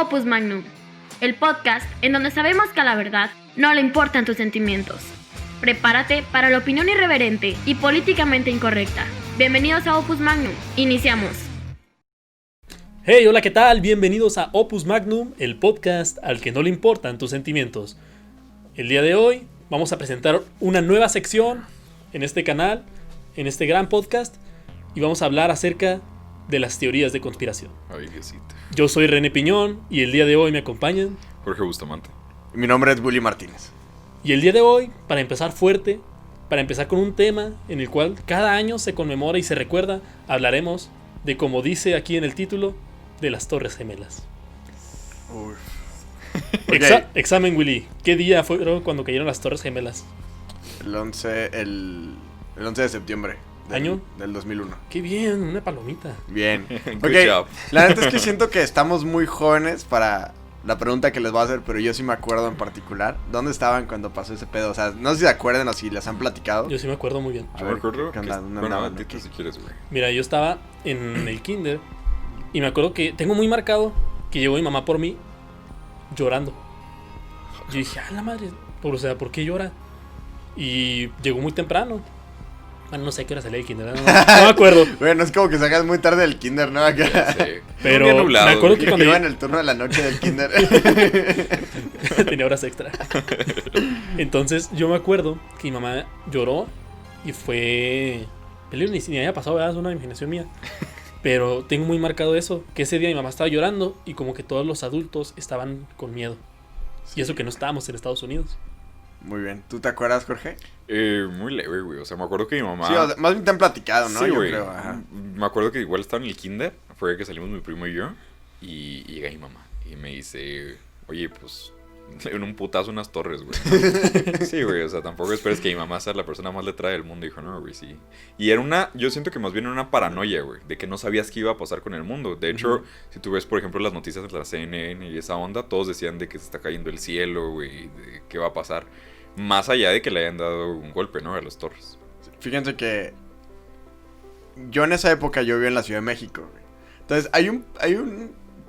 Opus Magnum, el podcast en donde sabemos que a la verdad no le importan tus sentimientos. Prepárate para la opinión irreverente y políticamente incorrecta. Bienvenidos a Opus Magnum. Iniciamos. Hey, hola, ¿qué tal? Bienvenidos a Opus Magnum, el podcast al que no le importan tus sentimientos. El día de hoy vamos a presentar una nueva sección en este canal, en este gran podcast, y vamos a hablar acerca de las teorías de conspiración. Ay, Diosito. Yo soy René Piñón y el día de hoy me acompañan. Jorge Bustamante. Mi nombre es Willy Martínez. Y el día de hoy, para empezar fuerte, para empezar con un tema en el cual cada año se conmemora y se recuerda, hablaremos de, como dice aquí en el título, de las Torres Gemelas. Examen, Willy. ¿Qué día fue cuando cayeron las Torres Gemelas? El 11 de septiembre. ¿Año? Del 2001. Qué bien, una palomita. Bien. Good job. La neta es que siento que estamos muy jóvenes para la pregunta que les voy a hacer, pero yo sí me acuerdo en particular. ¿Dónde estaban cuando pasó ese pedo? O sea, no sé si se acuerdan o si les han platicado. Yo sí me acuerdo muy bien. Yo me acuerdo ¿qué onda? ¿Dónde bueno, andaban dito aquí? si quieres, güey. Mira, yo estaba en el kinder y me acuerdo que tengo muy marcado que llegó mi mamá por mí llorando. Yo dije, la madre, ¿por qué llora? Y llegó muy temprano. Bueno, no sé a qué hora salía del kinder, no me acuerdo. Bueno, es como que salgas muy tarde del kinder, ¿no? Sí. Pero Un día nublado, me acuerdo güey. que cuando iba en el turno de la noche del kinder. tenía horas extra. Entonces yo me acuerdo que mi mamá lloró y fue... Ni había pasado, ¿verdad? Es una imaginación mía. Pero tengo muy marcado eso, que ese día mi mamá estaba llorando y como que todos los adultos estaban con miedo. Y eso que no estábamos en Estados Unidos. Muy bien. ¿Tú te acuerdas, Jorge? Muy leve, güey. O sea, me acuerdo que mi mamá... Sí, o sea, más bien te han platicado, ¿no? Sí, Yo güey. creo, ajá. Me acuerdo que igual estaba en el kinder. Fue que salimos mi primo y yo. Y llega mi mamá. Y me dice... Oye, pues... En un putazo unas torres, güey. Sí, güey. O sea, tampoco esperes que mi mamá sea la persona más letrada del mundo. Dijo, no, güey, sí. Y era una... Yo siento que más bien era una paranoia, güey. De que no sabías qué iba a pasar con el mundo. De hecho, si tú ves, por ejemplo, las noticias de la CNN y esa onda, todos decían de que se está cayendo el cielo, güey. De qué va a pasar. Más allá de que le hayan dado un golpe, ¿no? A las torres. Fíjense que yo en esa época yo vivía en la Ciudad de México, güey. Entonces hay un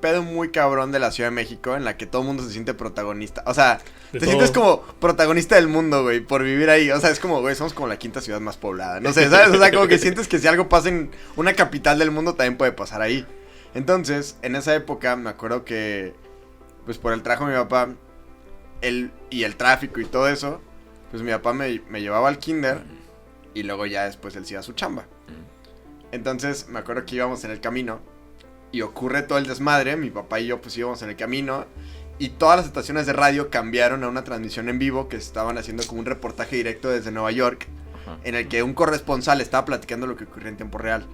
pedo muy cabrón de la Ciudad de México en la que todo el mundo se siente protagonista. O sea, De te todo. sientes como protagonista del mundo, güey, por vivir ahí. O sea, es como, güey, somos como la quinta ciudad más poblada. No sé, ¿sabes? O sea, como que sientes que si algo pasa en una capital del mundo también puede pasar ahí. Entonces, en esa época me acuerdo que, pues por el trabajo de mi papá, y el tráfico y todo eso, pues mi papá me llevaba al kinder y luego ya después él se iba a su chamba. Entonces me acuerdo que íbamos en el camino y ocurre todo el desmadre. Mi papá y yo pues íbamos en el camino y todas las estaciones de radio cambiaron a una transmisión en vivo que estaban haciendo como un reportaje directo desde Nueva York, en el que un corresponsal estaba platicando lo que ocurría en tiempo real.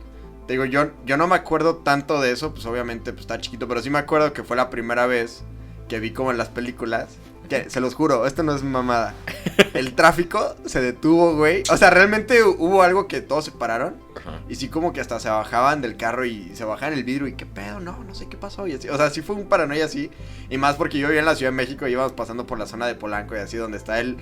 Te digo, yo no me acuerdo tanto de eso, pues obviamente pues estaba chiquito, pero sí me acuerdo que fue la primera vez que vi como en las películas, que se los juro, esto no es mamada, el tráfico se detuvo, güey. O sea, realmente hubo algo que todos se pararon. Y sí como que hasta se bajaban del carro y se bajaban el vidrio y qué pedo, no sé qué pasó y así. O sea, sí fue un paranoia así. Y más porque yo vivía en la Ciudad de México y íbamos pasando por la zona de Polanco y así, donde está el...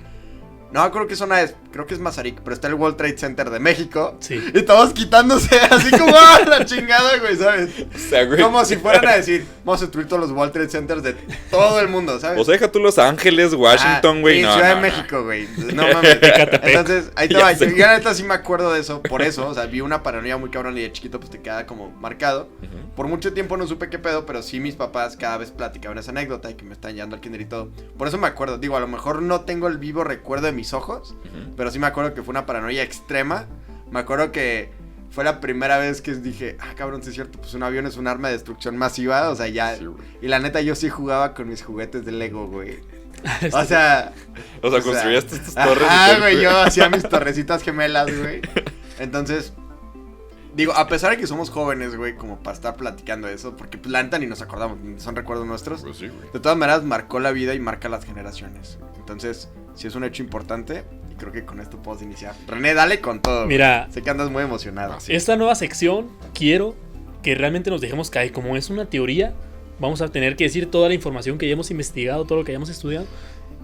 No, creo que zona es, creo que es Mazarik, pero está el World Trade Center de México. Sí. Y todos quitándose así como ¡ah, la chingada, güey! ¿Sabes? O sea, güey. Como si fueran a decir, vamos a destruir todos los World Trade Centers de todo el mundo, ¿sabes? O sea, deja tú Los Ángeles, Washington, güey. Sí, No, Ciudad no, de no. México, güey. No mames. Ecatepec. Entonces, ahí te Ya va. sé. Yo la neta sí me acuerdo de eso, por eso. O sea, vi una paranoia muy cabrón y de chiquito pues te queda como marcado. Ujú. Por mucho tiempo no supe qué pedo, pero sí mis papás cada vez platicaban esa anécdota y que me están llevando al kinder y todo. Por eso me acuerdo. Digo, a lo mejor no tengo el vivo recuerdo de mis ojos, Ujú. pero sí me acuerdo que fue una paranoia extrema. Me acuerdo que fue la primera vez que dije, cabrón, sí es cierto, pues un avión es un arma de destrucción masiva. O sea, ya... Sí, güey. Y la neta yo sí jugaba con mis juguetes de Lego, güey. O sea... O sea, construías tus torres. y Ah, todo el güey, pedo. yo hacía mis torrecitas gemelas, güey. Entonces, digo, a pesar de que somos jóvenes, güey, como para estar platicando eso, porque pues, la neta ni nos acordamos, ni son recuerdos nuestros. Pues sí, güey. De todas maneras, marcó la vida y marca las generaciones. Entonces, sí es un hecho importante y creo que con esto podemos iniciar. René, dale con todo. Mira, Sé que andas muy emocionado. Así. esta nueva sección quiero que realmente nos dejemos caer. Como es una teoría, vamos a tener que decir toda la información que hayamos investigado, todo lo que hayamos estudiado.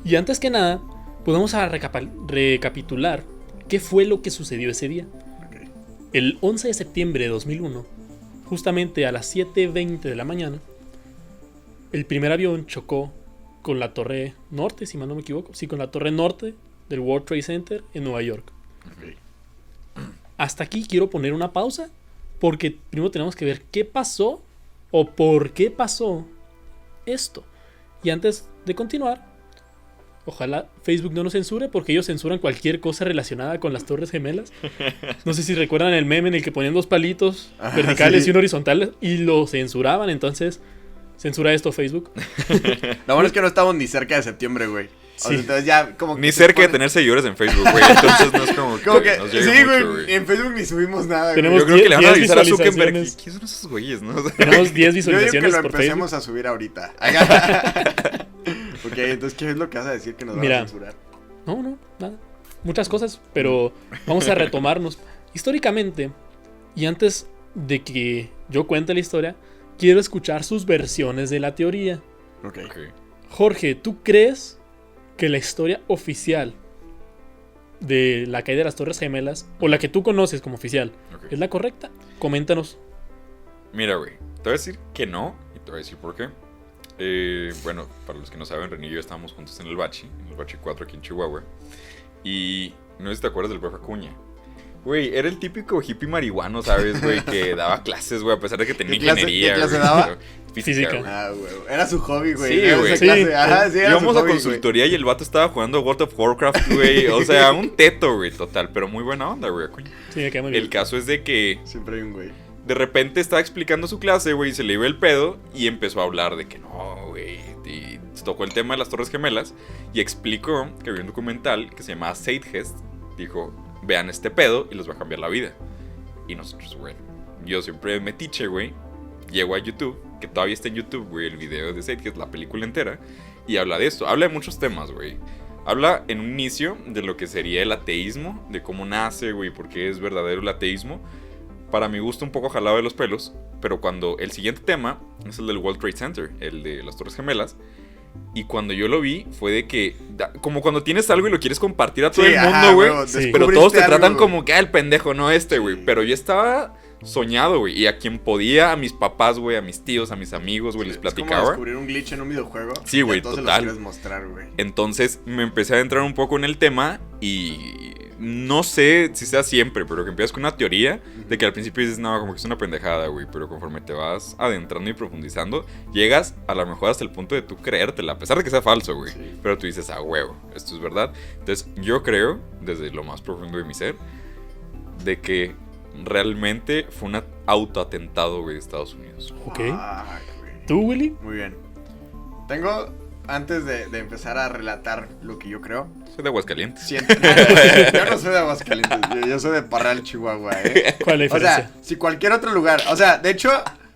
Y antes que nada, pues vamos a recapitular qué fue lo que sucedió ese día. Ok. El 11 de septiembre de 2001, justamente a las 7:20 de la mañana, el primer avión chocó con la torre norte, si mal no me equivoco. Sí, con la torre norte del World Trade Center en Nueva York. Ok. Hasta aquí quiero poner una pausa porque primero tenemos que ver qué pasó o por qué pasó esto. Y antes de continuar, ojalá Facebook no nos censure porque ellos censuran cualquier cosa relacionada con las Torres Gemelas. No sé si recuerdan el meme en el que ponían 2 palitos verticales sí. y uno horizontal y lo censuraban. Entonces, censura esto, Facebook. Lo bueno es que no estamos ni cerca de septiembre, güey. O sea, Sí. entonces ya como que Ni se cerca de pone- tener seguidores en Facebook, güey. Entonces no es como Como que, nos sí, llega mucho, güey, en Facebook ni subimos nada, güey. Tenemos Yo creo que le van a 10 avisar a Zuckerberg. visualizaciones. ¿Quiénes son esos güeyes, no? O sea, Tenemos 10 Yo digo que visualizaciones lo por empecemos Facebook. a subir ahorita. Ok, entonces, ¿qué es lo que vas a decir que nos van Mira. a censurar? No, nada. Muchas cosas, pero vamos a retomarnos. Históricamente, y antes de que yo cuente la historia, quiero escuchar sus versiones de la teoría. Ok. ok. Jorge, ¿tú crees que la historia oficial de la caída de las Torres Gemelas, o la que tú conoces como oficial, Ok. es la correcta? Coméntanos. Mira, güey, te voy a decir que no y te voy a decir por qué. Bueno, para los que no saben, René y yo estábamos juntos en el Bachi 4 aquí en Chihuahua. Y no sé si te acuerdas del profe Acuña. Güey, era el típico hippie marihuano, ¿sabes, güey? Que daba clases, güey, a pesar de que tenía ingeniería. qué clase güey. daba? Física. güey. Ah, güey. Era su hobby, güey. Sí, Era güey. esa clase. Sí. Ajá, sí, era Íbamos su a hobby, consultoría y el vato estaba jugando World of Warcraft, güey. O sea, un teto, güey, total. Pero muy buena onda, güey, Acuña. Sí, me queda muy bien. El caso es de que güey. Siempre hay un güey. de repente estaba explicando su clase, güey, y se le iba el pedo y empezó a hablar de que no, güey. Y tocó el tema de las Torres Gemelas y explicó que había un documental que se llamaba Zeitgeist. Dijo, vean este pedo y les va a cambiar la vida. Y nosotros, güey, yo siempre metiche, güey. Llego a YouTube, que todavía está en YouTube, güey, el video de Zeitgeist, la película entera. Y habla de esto, habla de muchos temas, güey. Habla en un inicio de lo que sería el ateísmo, de cómo nace, güey, por qué es verdadero el ateísmo. Para mi gusto un poco jalado de los pelos, pero cuando el siguiente tema es el del World Trade Center, el de las Torres Gemelas. Y cuando yo lo vi fue de que, como cuando tienes algo y lo quieres compartir a todo Sí, el ajá, mundo, güey. huevo, Sí. Pero todos te descubriste tratan algo, güey. como que, el pendejo, no este, güey. Sí. Pero yo estaba soñado, güey. Y a quien podía, a mis papás, güey, a mis tíos, a mis amigos, güey, les Es como platicaba. descubrir un glitch en un videojuego. Sí, güey, y a todos se total. los quieres mostrar, güey. Entonces me empecé a adentrar un poco en el tema y no sé si sea siempre, pero que empiezas con una teoría de que al principio dices, no, como que es una pendejada, güey, pero conforme te vas adentrando y profundizando, llegas a lo mejor hasta el punto de tú creértela, a pesar de que sea falso, güey. Sí. Pero tú dices, huevo, esto es verdad. Entonces yo creo, desde lo más profundo de mi ser, de que realmente fue un autoatentado, güey, de Estados Unidos. Ok. Ay, güey. ¿Tú, Willy? Muy bien. Tengo, antes de empezar a relatar lo que yo creo, Soy de Aguascalientes. siento... Yo no soy de Aguascalientes, yo soy de Parral, Chihuahua, ¿Cuál es la O diferencia? sea, si cualquier otro lugar, o sea, de hecho,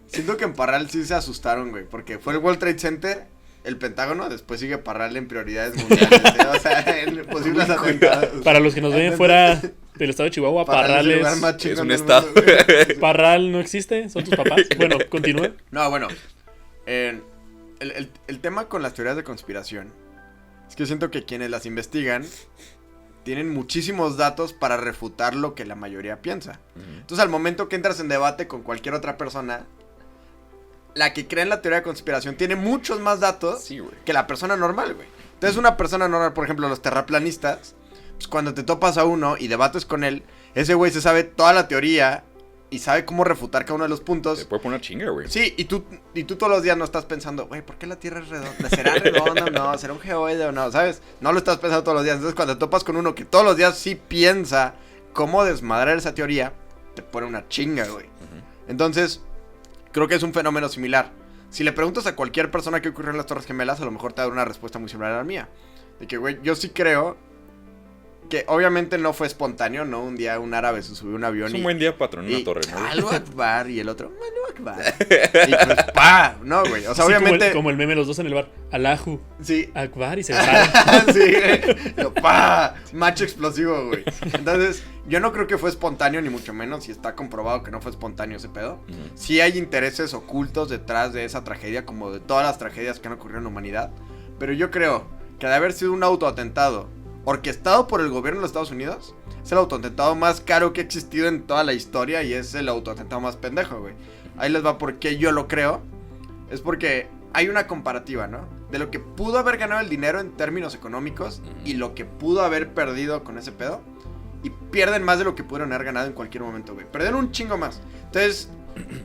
siento que en Parral sí se asustaron, güey, porque fue el World Trade Center, el Pentágono, después sigue Parral en prioridades mundiales, o sea, en posibles atentados. Para los que nos ven fuera del estado de Chihuahua, Parral es el lugar Parral más es chingón un del estado. mundo, güey. Parral no existe, son tus papás. Bueno, continúa. No, bueno, el tema con las teorías de conspiración es que siento que quienes las investigan tienen muchísimos datos para refutar lo que la mayoría piensa. Entonces, al momento que entras en debate con cualquier otra persona, la que cree en la teoría de conspiración tiene muchos más datos Sí, güey. que la persona normal, güey. Entonces, una persona normal, por ejemplo, los terraplanistas, pues cuando te topas a uno y debates con él, ese güey se sabe toda la teoría y sabe cómo refutar cada uno de los puntos. Te puede poner chinga, güey. Sí, y tú todos los días no estás pensando, güey, ¿por qué la Tierra es redonda? ¿Será redonda o no? ¿Será un geoide o no? ¿Sabes? No lo estás pensando todos los días. Entonces, cuando te topas con uno que todos los días sí piensa cómo desmadrar esa teoría, te pone una chinga, güey. Entonces, creo que es un fenómeno similar. Si le preguntas a cualquier persona qué ocurrió en las Torres Gemelas, a lo mejor te da una respuesta muy similar a la mía. De que, güey, yo sí creo que obviamente no fue espontáneo, ¿no? Un día un árabe se subió a un avión Es y... un buen día para tronar una Y torre, ¿no? Allahu Akbar, y el otro, Allahu Akbar. Y pues, pa, no, güey. O sea, Así obviamente. como el meme, los dos en el bar. Allahu Sí. Akbar y se besaron. Sí, güey. Yo, pa, macho explosivo, güey. Entonces, yo no creo que fue espontáneo, ni mucho menos. Y está comprobado que no fue espontáneo ese pedo. Ujú. Sí hay intereses ocultos detrás de esa tragedia, como de todas las tragedias que han ocurrido en la humanidad. Pero yo creo que de haber sido un autoatentado orquestado por el gobierno de los Estados Unidos, es el autoatentado más caro que ha existido en toda la historia y es el autoatentado más pendejo, güey. Ahí les va por qué yo lo creo. Es porque hay una comparativa, ¿no? De lo que pudo haber ganado el dinero en términos económicos y lo que pudo haber perdido con ese pedo. Y pierden más de lo que pudieron haber ganado en cualquier momento, güey. Perdieron un chingo más. Entonces,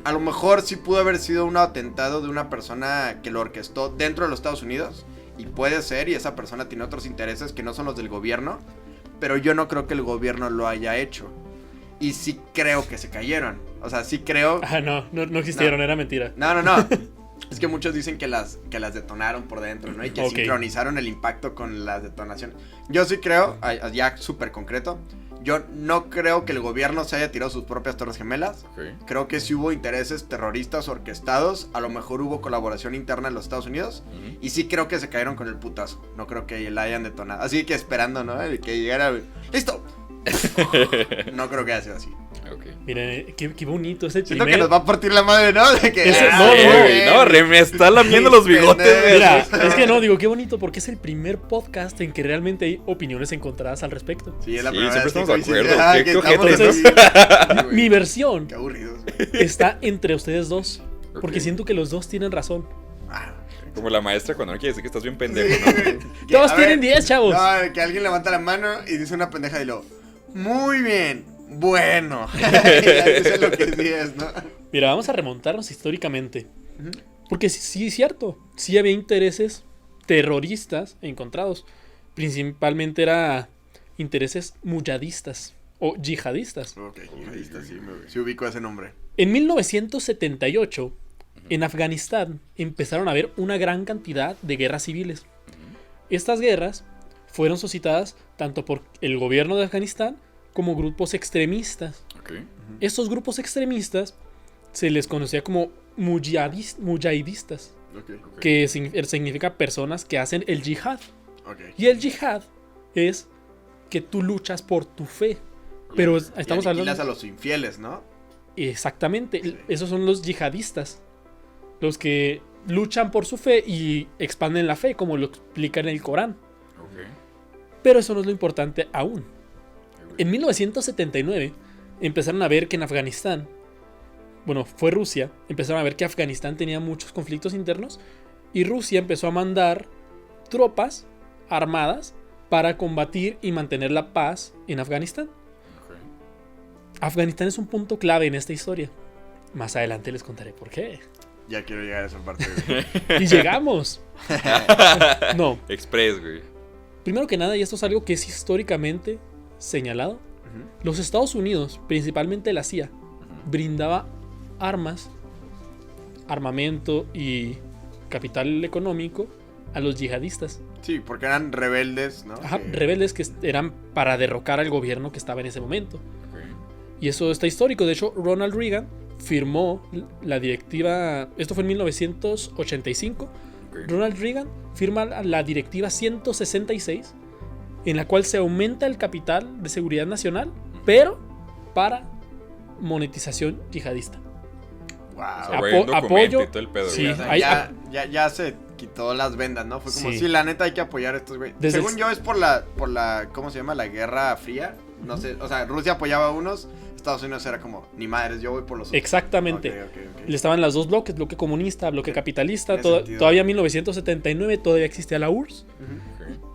a lo mejor sí pudo haber sido un atentado de una persona que lo orquestó dentro de los Estados Unidos. Y puede ser, y esa persona tiene otros intereses que no son los del gobierno. Pero yo no creo que el gobierno lo haya hecho. Y sí creo que se cayeron. O sea, sí creo... No existieron, era mentira. No. Es que muchos dicen que las detonaron por dentro, ¿no? Y que sincronizaron el impacto con las detonaciones. Yo sí creo, ya súper concreto, yo no creo que el gobierno se haya tirado sus propias torres gemelas. Creo que sí hubo intereses terroristas orquestados. A lo mejor hubo colaboración interna en los Estados Unidos. Y sí creo que se cayeron con el putazo. No creo que la hayan detonado. Así que esperando, ¿no? Que llegara... ¡Listo! No creo que haya sido así. Miren, qué bonito ese Siento que nos va a partir la madre, ¿no? De que, me está lamiendo los bigotes, güey. Mira, es que no, digo, qué bonito, porque es el primer podcast en que realmente hay opiniones encontradas al respecto. Sí, es la primera vez siempre estamos de acuerdo. Entonces, mi versión qué aburridos, está entre ustedes dos, porque siento que los dos tienen razón. Como la maestra cuando no quiere decir que estás bien pendejo, ¿no? Todos tienen 10, chavos. No, que alguien levanta la mano y dice una pendeja y lo... Muy bien, bueno. Eso es lo que sí es, ¿no? Mira, vamos a remontarnos históricamente. Porque sí es cierto, sí había intereses terroristas encontrados. Principalmente era intereses mujahidistas o yihadistas. Ok, yihadistas, sí ubico ese nombre. En 1978, en Afganistán, empezaron a haber una gran cantidad de guerras civiles. Estas guerras fueron suscitadas tanto por el gobierno de Afganistán como grupos extremistas. Estos grupos extremistas se les conocía como mujahidistas, que significa personas que hacen el yihad. Y el yihad es que tú luchas por tu fe. Pero estamos hablando... a los infieles, ¿no? Exactamente, esos son los yihadistas. Los que luchan por su fe y expanden la fe, como lo explica en el Corán. Pero eso no es lo importante aún. En 1979 empezaron a ver que en Afganistán, fue Rusia, empezaron a ver que Afganistán tenía muchos conflictos internos y Rusia empezó a mandar tropas armadas para combatir y mantener la paz en Afganistán. Afganistán es un punto clave en esta historia. Más adelante les contaré por qué. Ya quiero llegar a esa parte. Y llegamos. No. Express, güey. Primero que nada, y esto es algo que es históricamente señalado, los Estados Unidos, principalmente la CIA, brindaba armas, armamento y capital económico a los yihadistas. Sí, porque eran rebeldes, ¿no? Rebeldes que eran para derrocar al gobierno que estaba en ese momento. Y eso está histórico. De hecho, Ronald Reagan firmó la directiva, esto fue en 1985. Ronald Reagan firma la directiva 166, en la cual se aumenta el capital de seguridad nacional, pero para monetización yihadista. Wow. Apoyo. Y todo el pedo, Sí, ya se quitó las vendas, ¿no? Fue como, Sí. sí, la neta hay que apoyar a estos güey. Según yo es por la, ¿cómo se llama? La Guerra Fría. No sé, o sea, Rusia apoyaba a unos, Estados Unidos era como, ni madres, yo voy por los otros. Exactamente. Okay. Le estaban las dos bloques, bloque comunista, bloque capitalista. Tiene sentido. Todavía en 1979 todavía existía la URSS.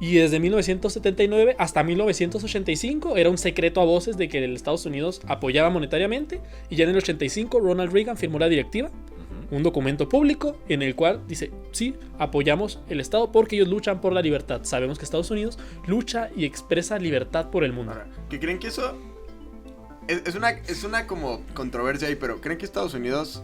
Y desde 1979 hasta 1985 era un secreto a voces de que el Estados Unidos apoyaba monetariamente. Y ya en el 85 Ronald Reagan firmó la directiva, un documento público en el cual dice, sí, apoyamos el Estado porque ellos luchan por la libertad. Sabemos que Estados Unidos lucha y expresa libertad por el mundo. Ahora, ¿qué creen que eso es una como controversia ahí, pero creen que Estados Unidos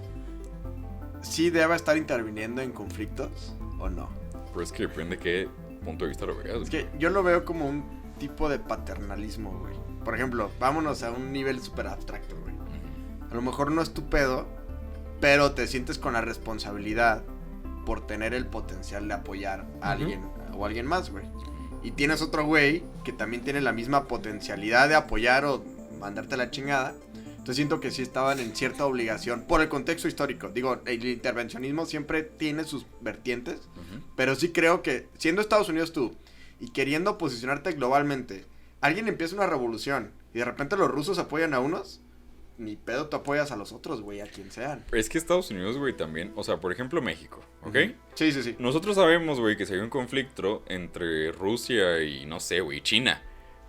sí debe estar interviniendo en conflictos o no? Pero es que depende de qué punto de vista lo veas. Es que yo lo veo como un tipo de paternalismo, güey. Por ejemplo, vámonos a un nivel súper abstracto, güey. A lo mejor no es tu pedo, pero te sientes con la responsabilidad por tener el potencial de apoyar a alguien o a alguien más, güey. Y tienes otro güey que también tiene la misma potencialidad de apoyar o mandarte a la chingada. Entonces siento que sí estaban en cierta obligación por el contexto histórico. Digo, el intervencionismo siempre tiene sus vertientes, pero sí creo que siendo Estados Unidos tú y queriendo posicionarte globalmente, alguien empieza una revolución y de repente los rusos apoyan a unos, ni pedo tú apoyas a los otros, güey, a quien sean. Es que Estados Unidos, güey, también, o sea, por ejemplo, México, ¿ok? Sí, sí, sí. Nosotros sabemos, güey, que si hay un conflicto entre Rusia y, no sé, güey, China,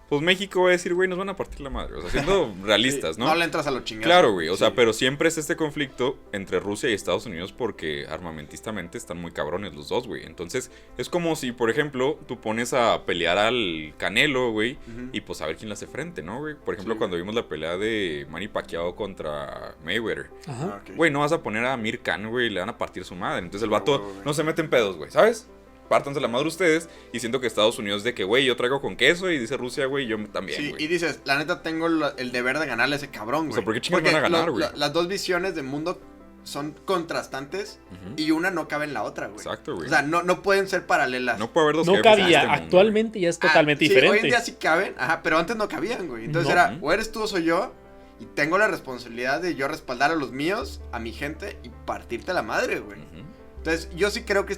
pues México va a decir, güey, nos van a partir la madre. O sea, siendo realistas, Sí, ¿no? No le entras a los chingados. Claro, güey, o sea, Sí. pero siempre es este conflicto entre Rusia y Estados Unidos porque armamentistamente están muy cabrones los dos, güey. Entonces, es como si, por ejemplo, tú pones a pelear al Canelo, güey, y pues a ver quién le hace frente, ¿no, güey? Por ejemplo, Sí. cuando vimos la pelea de Manny Pacquiao contra Mayweather. Ajá. Ah, ok. Güey, no vas a poner a Amir Khan, güey, le van a partir su madre. Entonces el No, vato güey. no se mete en pedos, güey, ¿sabes? Pártanse la madre ustedes. Y siento que Estados Unidos de que, güey, yo traigo con queso. Y dice Rusia, güey, yo también, Sí, güey. y dices, la neta tengo el deber de ganarle a ese cabrón, güey. O sea, ¿por qué chingados van a ganar, güey? Las dos visiones del mundo son contrastantes Ujú. y una no cabe en la otra, güey. Exacto, güey. O sea, no pueden ser paralelas. No puede haber dos No jefes en cabía, este mundo, actualmente ya es totalmente sí, diferente. hoy en día sí caben, ajá, pero antes no cabían, güey. Entonces No. era, o eres tú o soy yo, y tengo la responsabilidad de yo respaldar a los míos, a mi gente, y partirte la madre, güey. Ujú. Entonces, yo sí creo que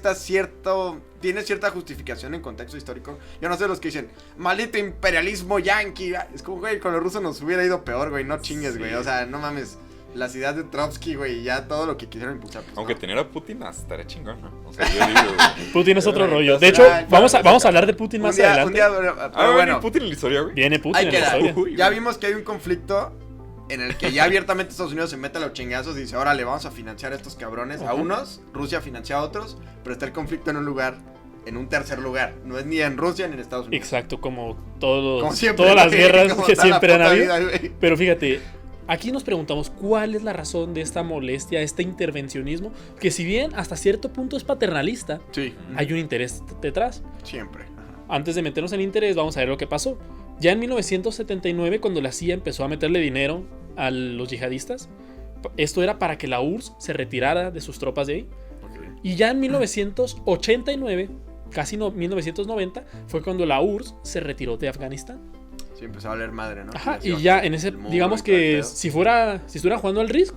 tiene cierta justificación en contexto histórico. Yo no sé los que dicen, maldito imperialismo yanqui. Es como, güey, con los rusos nos hubiera ido peor, güey, no chingues, güey. Sí. O sea, no mames, las ideas de Trotsky, güey, y ya todo lo que quisieron impulsar. Pues, Aunque no. tener a Putin estaría chingón, ¿no? O sea, yo digo, güey. Putin es otro Pero, rollo. De entonces, hecho, ah, vamos claro, a hablar de Putin más adelante. Un día, pero Ah, bueno, Putin en la historia, güey. Viene Putin ahí en la queda. historia. Uy, Ya güey. vimos que hay un conflicto en el que ya abiertamente Estados Unidos se mete a los chingazos y dice, órale, vamos a financiar a estos cabrones. A Ajá. unos, Rusia financia a otros, pero está el conflicto en un tercer lugar. No es ni en Rusia ni en Estados Unidos. Exacto, como Como siempre, todas las güey, guerras como que toda la siempre han puta habido. vida, güey. Pero fíjate, aquí nos preguntamos cuál es la razón de esta molestia, este intervencionismo, que si bien hasta cierto punto es paternalista, Sí, hay un interés detrás. siempre. Ajá. Antes de meternos en interés, vamos a ver lo que pasó. Ya en 1979, cuando la CIA empezó a meterle dinero a los yihadistas, esto era para que la URSS se retirara de sus tropas de ahí. Y ya en 1989, casi 1990, fue cuando la URSS se retiró de Afganistán. Sí, empezó a valer madre, ¿no? Ajá, Sí, y ya en ese, el muro digamos y todo el que pedo. si estuviera jugando al Risk,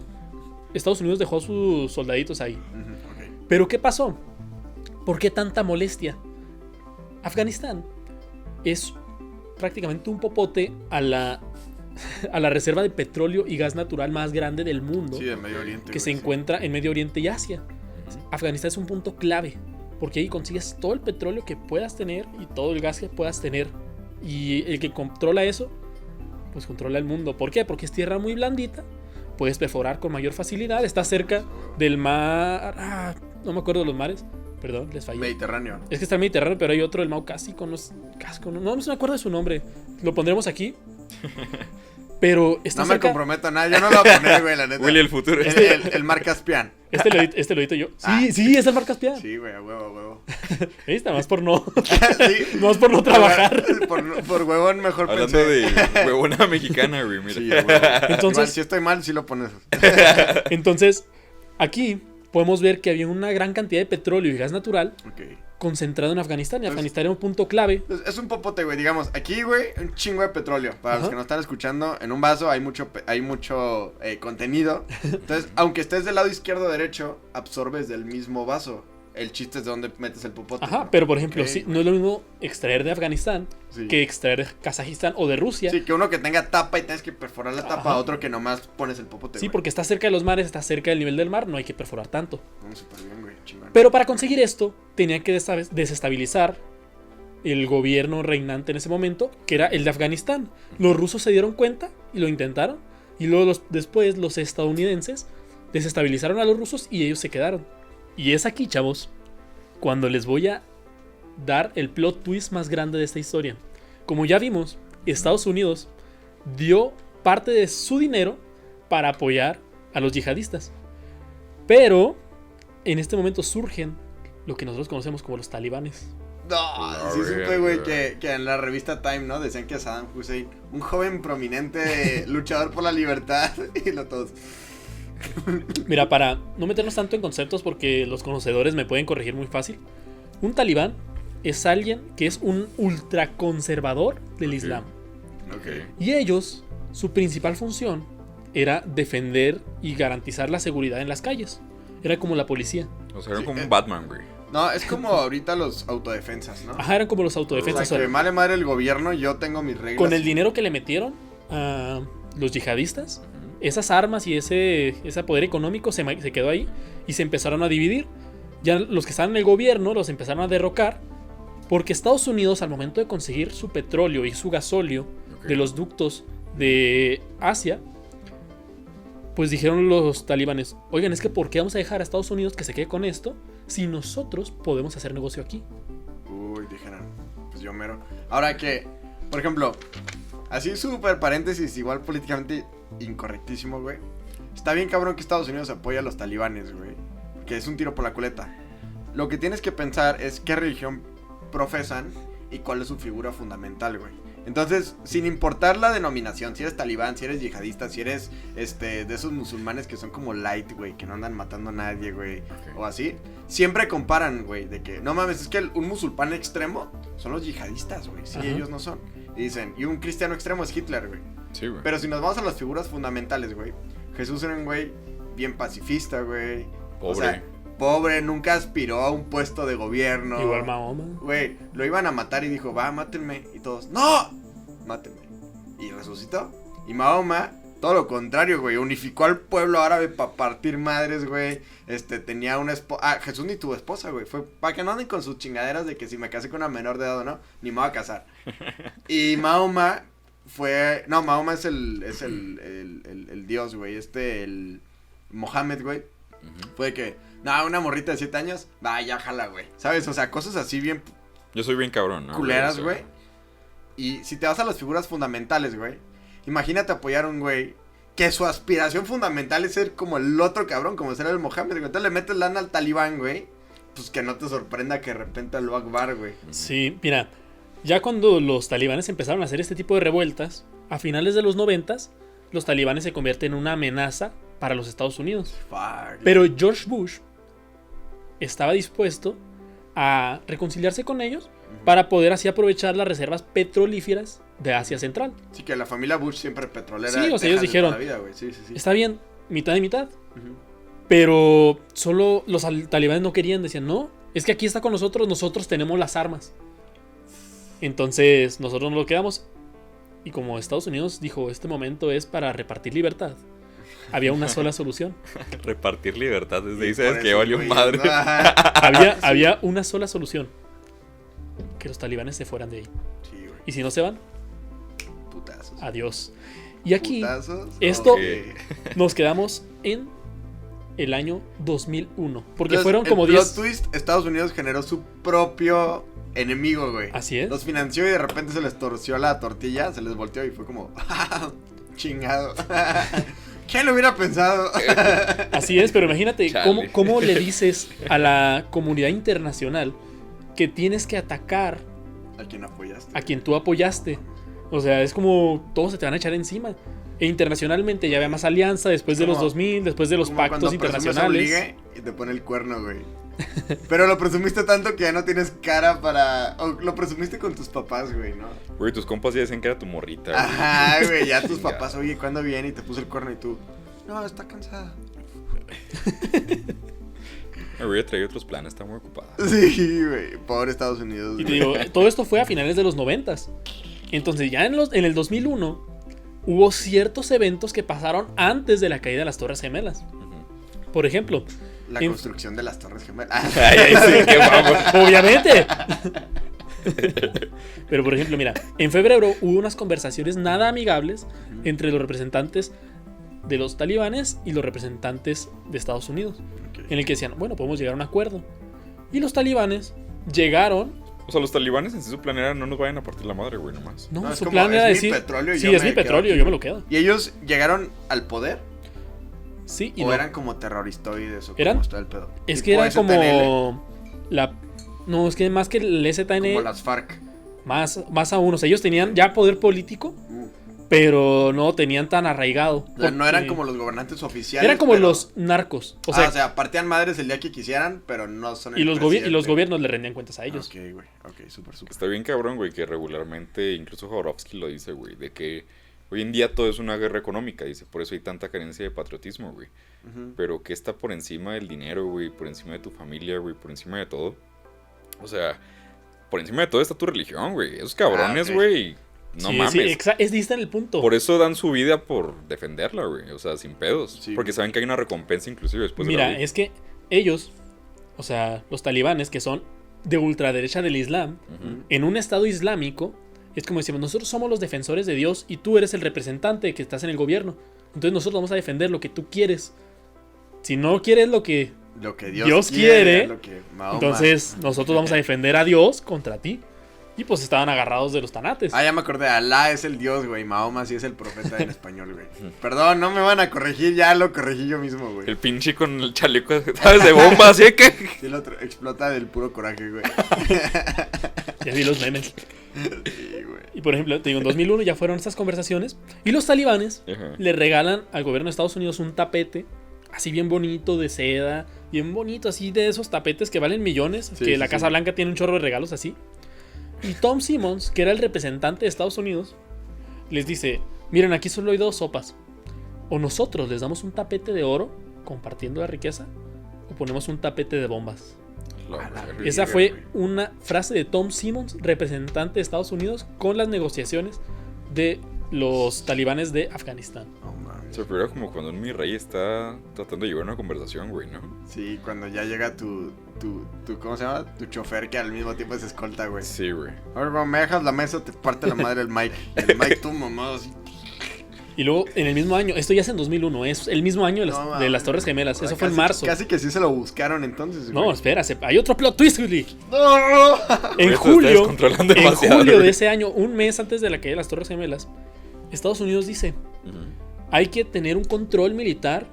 Estados Unidos dejó sus soldaditos ahí. Ujú, ok. Pero ¿qué pasó? ¿Por qué tanta molestia? Afganistán es prácticamente un popote a la reserva de petróleo y gas natural más grande del mundo, Sí, de Medio Oriente. que güey, se sí. encuentra en Medio Oriente y Asia. Afganistán es un punto clave, porque ahí consigues todo el petróleo que puedas tener y todo el gas que puedas tener. Y el que controla eso, pues controla el mundo. ¿Por qué? Porque es tierra muy blandita, puedes perforar con mayor facilidad, está cerca del mar... no me acuerdo de los mares, perdón, les fallé. Mediterráneo. Es que está el Mediterráneo, pero hay otro, el Mau Cásico, no me acuerdo de su nombre. Lo pondremos aquí. Pero está No me cerca. comprometo a nada, yo no lo voy a poner, güey, la neta. Willy, el futuro. El mar Caspian. Este lo edito yo. Sí, es el Mar Caspian. Sí, güey, a huevo, a huevo. Ahí está, más por no. Sí. Más por no trabajar. Por huevón mejor Hablando pensé. de huevona mexicana, güey, mira. Sí, a huevo. Entonces- Igual, si estoy mal, sí lo pones. Entonces, aquí podemos ver que había una gran cantidad de petróleo y gas natural Ok. concentrado en Afganistán. Y Entonces- Afganistán era un punto clave. Es un popote, güey, digamos, aquí, güey, un chingo de petróleo. Para los Ajá. que nos están escuchando, en un vaso hay mucho contenido. Entonces, aunque estés del lado izquierdo o derecho, absorbes del mismo vaso. El chiste es de dónde metes el popote. Ajá, ¿no? pero por ejemplo, Ok, sí, güey. no es lo mismo extraer de Afganistán Sí. que extraer de Kazajistán o de Rusia. Sí, que uno que tenga tapa y tienes que perforar la tapa, Ajá. otro que nomás pones el popote. Sí, güey. porque está cerca de los mares, está cerca del nivel del mar, no hay que perforar tanto. Vamos súper bien, güey, chingón. Pero para conseguir esto, tenían que desestabilizar el gobierno reinante en ese momento, que era el de Afganistán. Los rusos se dieron cuenta y lo intentaron. Y luego después los estadounidenses desestabilizaron a los rusos y ellos se quedaron. Y es aquí, chavos, cuando les voy a dar el plot twist más grande de esta historia. Como ya vimos, Estados Unidos dio parte de su dinero para apoyar a los yihadistas. Pero en este momento surgen lo que nosotros conocemos como los talibanes. No, sí verga. supe, güey, que en la revista Time, ¿no? Decían que Saddam Hussein, un joven prominente luchador por la libertad, y lo todos. Mira, para no meternos tanto en conceptos porque los conocedores me pueden corregir muy fácil. Un talibán es alguien que es un ultraconservador del Islam. Ok. Y ellos, su principal función era defender y garantizar la seguridad en las calles. Era como la policía. O sea, era Sí, como un Batman, güey. No, es como ahorita los autodefensas, ¿no? Ajá, eran como los autodefensas. O sea, que vale madre el gobierno, yo tengo mis reglas. Con el dinero que le metieron a los yihadistas, esas armas y ese poder económico se quedó ahí y se empezaron a dividir. Ya los que estaban en el gobierno los empezaron a derrocar porque Estados Unidos, al momento de conseguir su petróleo y su gasóleo de los ductos de Asia, pues dijeron los talibanes, oigan, es que ¿por qué vamos a dejar a Estados Unidos que se quede con esto si nosotros podemos hacer negocio aquí? Uy, dijeron, pues yo mero. Ahora que, por ejemplo, así súper paréntesis, igual políticamente incorrectísimo, güey. Está bien cabrón que Estados Unidos apoya a los talibanes, güey. Que es un tiro por la culeta. Lo que tienes que pensar es qué religión profesan y cuál es su figura fundamental, güey. Entonces, sin importar la denominación, si eres talibán, si eres yihadista, si eres de esos musulmanes que son como light, güey, que no andan matando a nadie, güey, o así, siempre comparan, güey, de que, no mames, es que un musulmán extremo son los yihadistas, güey, sí, ellos no son. Y dicen, y un cristiano extremo es Hitler, güey. Sí, güey. Pero si nos vamos a las figuras fundamentales, güey, Jesús era un güey bien pacifista, güey. Pobre. O sea, pobre, nunca aspiró a un puesto de gobierno. Igual Mahoma. Güey, lo iban a matar y dijo, va, mátenme. Y todos, ¡no! Mátenme. Y resucitó. Y Mahoma, todo lo contrario, güey, unificó al pueblo árabe para partir madres, güey. Tenía una esposa. Ah, Jesús ni tuvo esposa, güey. Fue para que no anden con sus chingaderas de que si me casé con una menor de edad o no, ni me voy a casar. Y Mahoma fue. No, Mahoma es el dios, güey. El Mohammed, güey. Fue de que, no, una morrita de 7 años, va, ya jala, güey. ¿Sabes? O sea, cosas así bien Yo soy bien cabrón, ¿no? culeras, O sea, güey. Y si te vas a las figuras fundamentales, güey, imagínate apoyar a un güey que su aspiración fundamental es ser como el otro cabrón, como ser el Mohammed, güey. Entonces le metes lana al talibán, güey. Pues que no te sorprenda que de repente lo Akbar, güey. Sí, mira, ya cuando los talibanes empezaron a hacer este tipo de revueltas, a finales de los 90s, los talibanes se convierten en una amenaza para los Estados Unidos. Fuck. Pero George Bush estaba dispuesto a reconciliarse con ellos para poder así aprovechar las reservas petrolíferas de Asia Central. Sí, que la familia Bush siempre petrolera. Sí, o sea, ellos Texas de dijeron, toda la vida, güey. Sí. Está bien, mitad y mitad. Pero solo los talibanes no querían, decían, no, es que aquí está con nosotros, nosotros tenemos las armas. Entonces nosotros nos lo quedamos. Y como Estados Unidos dijo, este momento es para repartir libertad, había una sola solución. Repartir libertad desde ahí, Por sabes que eso, valió güey, madre. Había una sola solución. Que los talibanes se fueran de ahí. Sí, güey. Y si no se van, Putazos. adiós. Y aquí Putazos. esto- Ok. nos quedamos en el año 2001. Porque Entonces, fueron como el plot 10... twist, Estados Unidos generó su propio enemigo, güey. Así es. Los financió y de repente se les torció la tortilla, se les volteó y fue como, chingado. ¿Quién lo hubiera pensado? Así es, pero imagínate Chale. cómo le dices a la comunidad internacional que tienes que atacar ¿A quién apoyaste? a quien tú apoyaste. O sea, es como todos se te van a echar encima. E internacionalmente ya había más alianza después de los Como- 2000, después de los Como pactos cuando presumes a un internacionales. ligue y te pone el cuerno, güey. Pero lo presumiste tanto que ya no tienes cara para... O lo presumiste con tus papás, güey, ¿no? Güey, tus compas ya decían que era tu morrita. güey. Ajá, güey, ya tus Chingado. papás, oye, ¿cuándo viene? Y te puso el cuerno y tú, no, está cansada. Me hubiera traído otros planes, está muy ocupada. Sí, güey, pobre Estados Unidos. Y te güey. digo, todo esto fue a finales de los 90s. Entonces ya en el 2001 hubo ciertos eventos que pasaron antes de la caída de las Torres Gemelas. Ujú. Por ejemplo, La en- construcción de las Torres Gemelas. Ay, ay, sí, qué vamos. obviamente. Pero por ejemplo, mira, en febrero hubo unas conversaciones nada amigables entre los representantes de los talibanes y los representantes de Estados Unidos, en el que decían, bueno, podemos llegar a un acuerdo. Y los talibanes llegaron, O sea, los talibanes en sí su plan era no nos vayan a partir la madre, güey, nomás. no, No, es su como, plan era es mi decir, petróleo y sí, yo es me mi quedo petróleo, aquí". yo me lo quedo. ¿Y ellos llegaron al poder? Sí, y ¿O no. eran como terroristoides o Eran- cómo está el pedo? Es que Tipo era STNL, como la... No, es que más que el STN, como las FARC. más aún, o sea, ellos tenían ya poder político, pero no tenían tan arraigado. O sea, no eran porque como los gobernantes oficiales. eran como pero- los narcos. O O sea, sea, partían madres el día que quisieran, pero no son y el los presidente. gobiernos le rendían cuentas a ellos. Ok, güey. Ok, súper. Está bien cabrón, güey, que regularmente, incluso Jodorowsky lo dice, güey, de que hoy en día todo es una guerra económica, dice, por eso hay tanta carencia de patriotismo, güey. Ujú. Pero que está por encima del dinero, güey, por encima de tu familia, güey, por encima de todo. O sea, por encima de todo está tu religión, güey. Esos cabrones, ok. güey, no Sí, mames. sí, diste en el punto. Por eso dan su vida por defenderla, güey. O sea, sin pedos. Sí, porque güey. saben que hay una recompensa inclusive después de Mira, la vida. es que ellos, o sea, los talibanes que son de ultraderecha del Islam, Ujú. en un estado islámico, es como decimos, nosotros somos los defensores de Dios y tú eres el representante que estás en el gobierno. Entonces nosotros vamos a defender lo que tú quieres. Si no quieres lo que Lo que Dios quiere, lo que Mahoma- entonces nosotros vamos a defender a Dios contra ti. Y pues estaban agarrados de los tanates. Ah, ya me acordé, Alá es el Dios, güey. Mahoma sí es el profeta en español, güey. Perdón, no me van a corregir, ya lo corregí yo mismo, güey. El pinche con el chaleco, ¿sabes? De bomba, así que. Sí, el otro explota del puro coraje, güey. Ya vi los memes. Sí, güey. Y por ejemplo, te digo, en 2001 ya fueron estas conversaciones. Y los talibanes Ajá. le regalan al gobierno de Estados Unidos un tapete así bien bonito de seda, bien bonito, así de esos tapetes que valen millones, Sí, que sí, la Casa sí. Blanca tiene un chorro de regalos así. Y Tom Simmons, que era el representante de Estados Unidos, les dice, miren, aquí solo hay dos sopas. O nosotros les damos un tapete de oro compartiendo la riqueza, o ponemos un tapete de bombas. La A la verga. verga. Esa fue güey. una frase de Tom Simmons, representante de Estados Unidos, con las negociaciones de los talibanes de Afganistán. No mames. Se figura como cuando un mi rey está tratando de llevar una conversación, güey, ¿no? Sí, cuando ya llega tu, ¿cómo se llama? Tu chofer que al mismo tiempo es escolta, güey. Sí, güey. A ver, cuando me dejas la mesa, te parte la madre el Mike. El Mike, tu mamá, así. Y luego, en el mismo año, esto ya es en 2001, es el mismo año de las, No, de las mames. Torres Gemelas, eso Casi- fue en marzo. Casi que sí se lo buscaron entonces, güey. No, espera, hay otro plot twist, Juli. No. En Esto está julio, descontrolando en demasiado, julio güey. de ese año, un mes antes de la caída de las Torres Gemelas, Estados Unidos dice, Ujú. hay que tener un control militar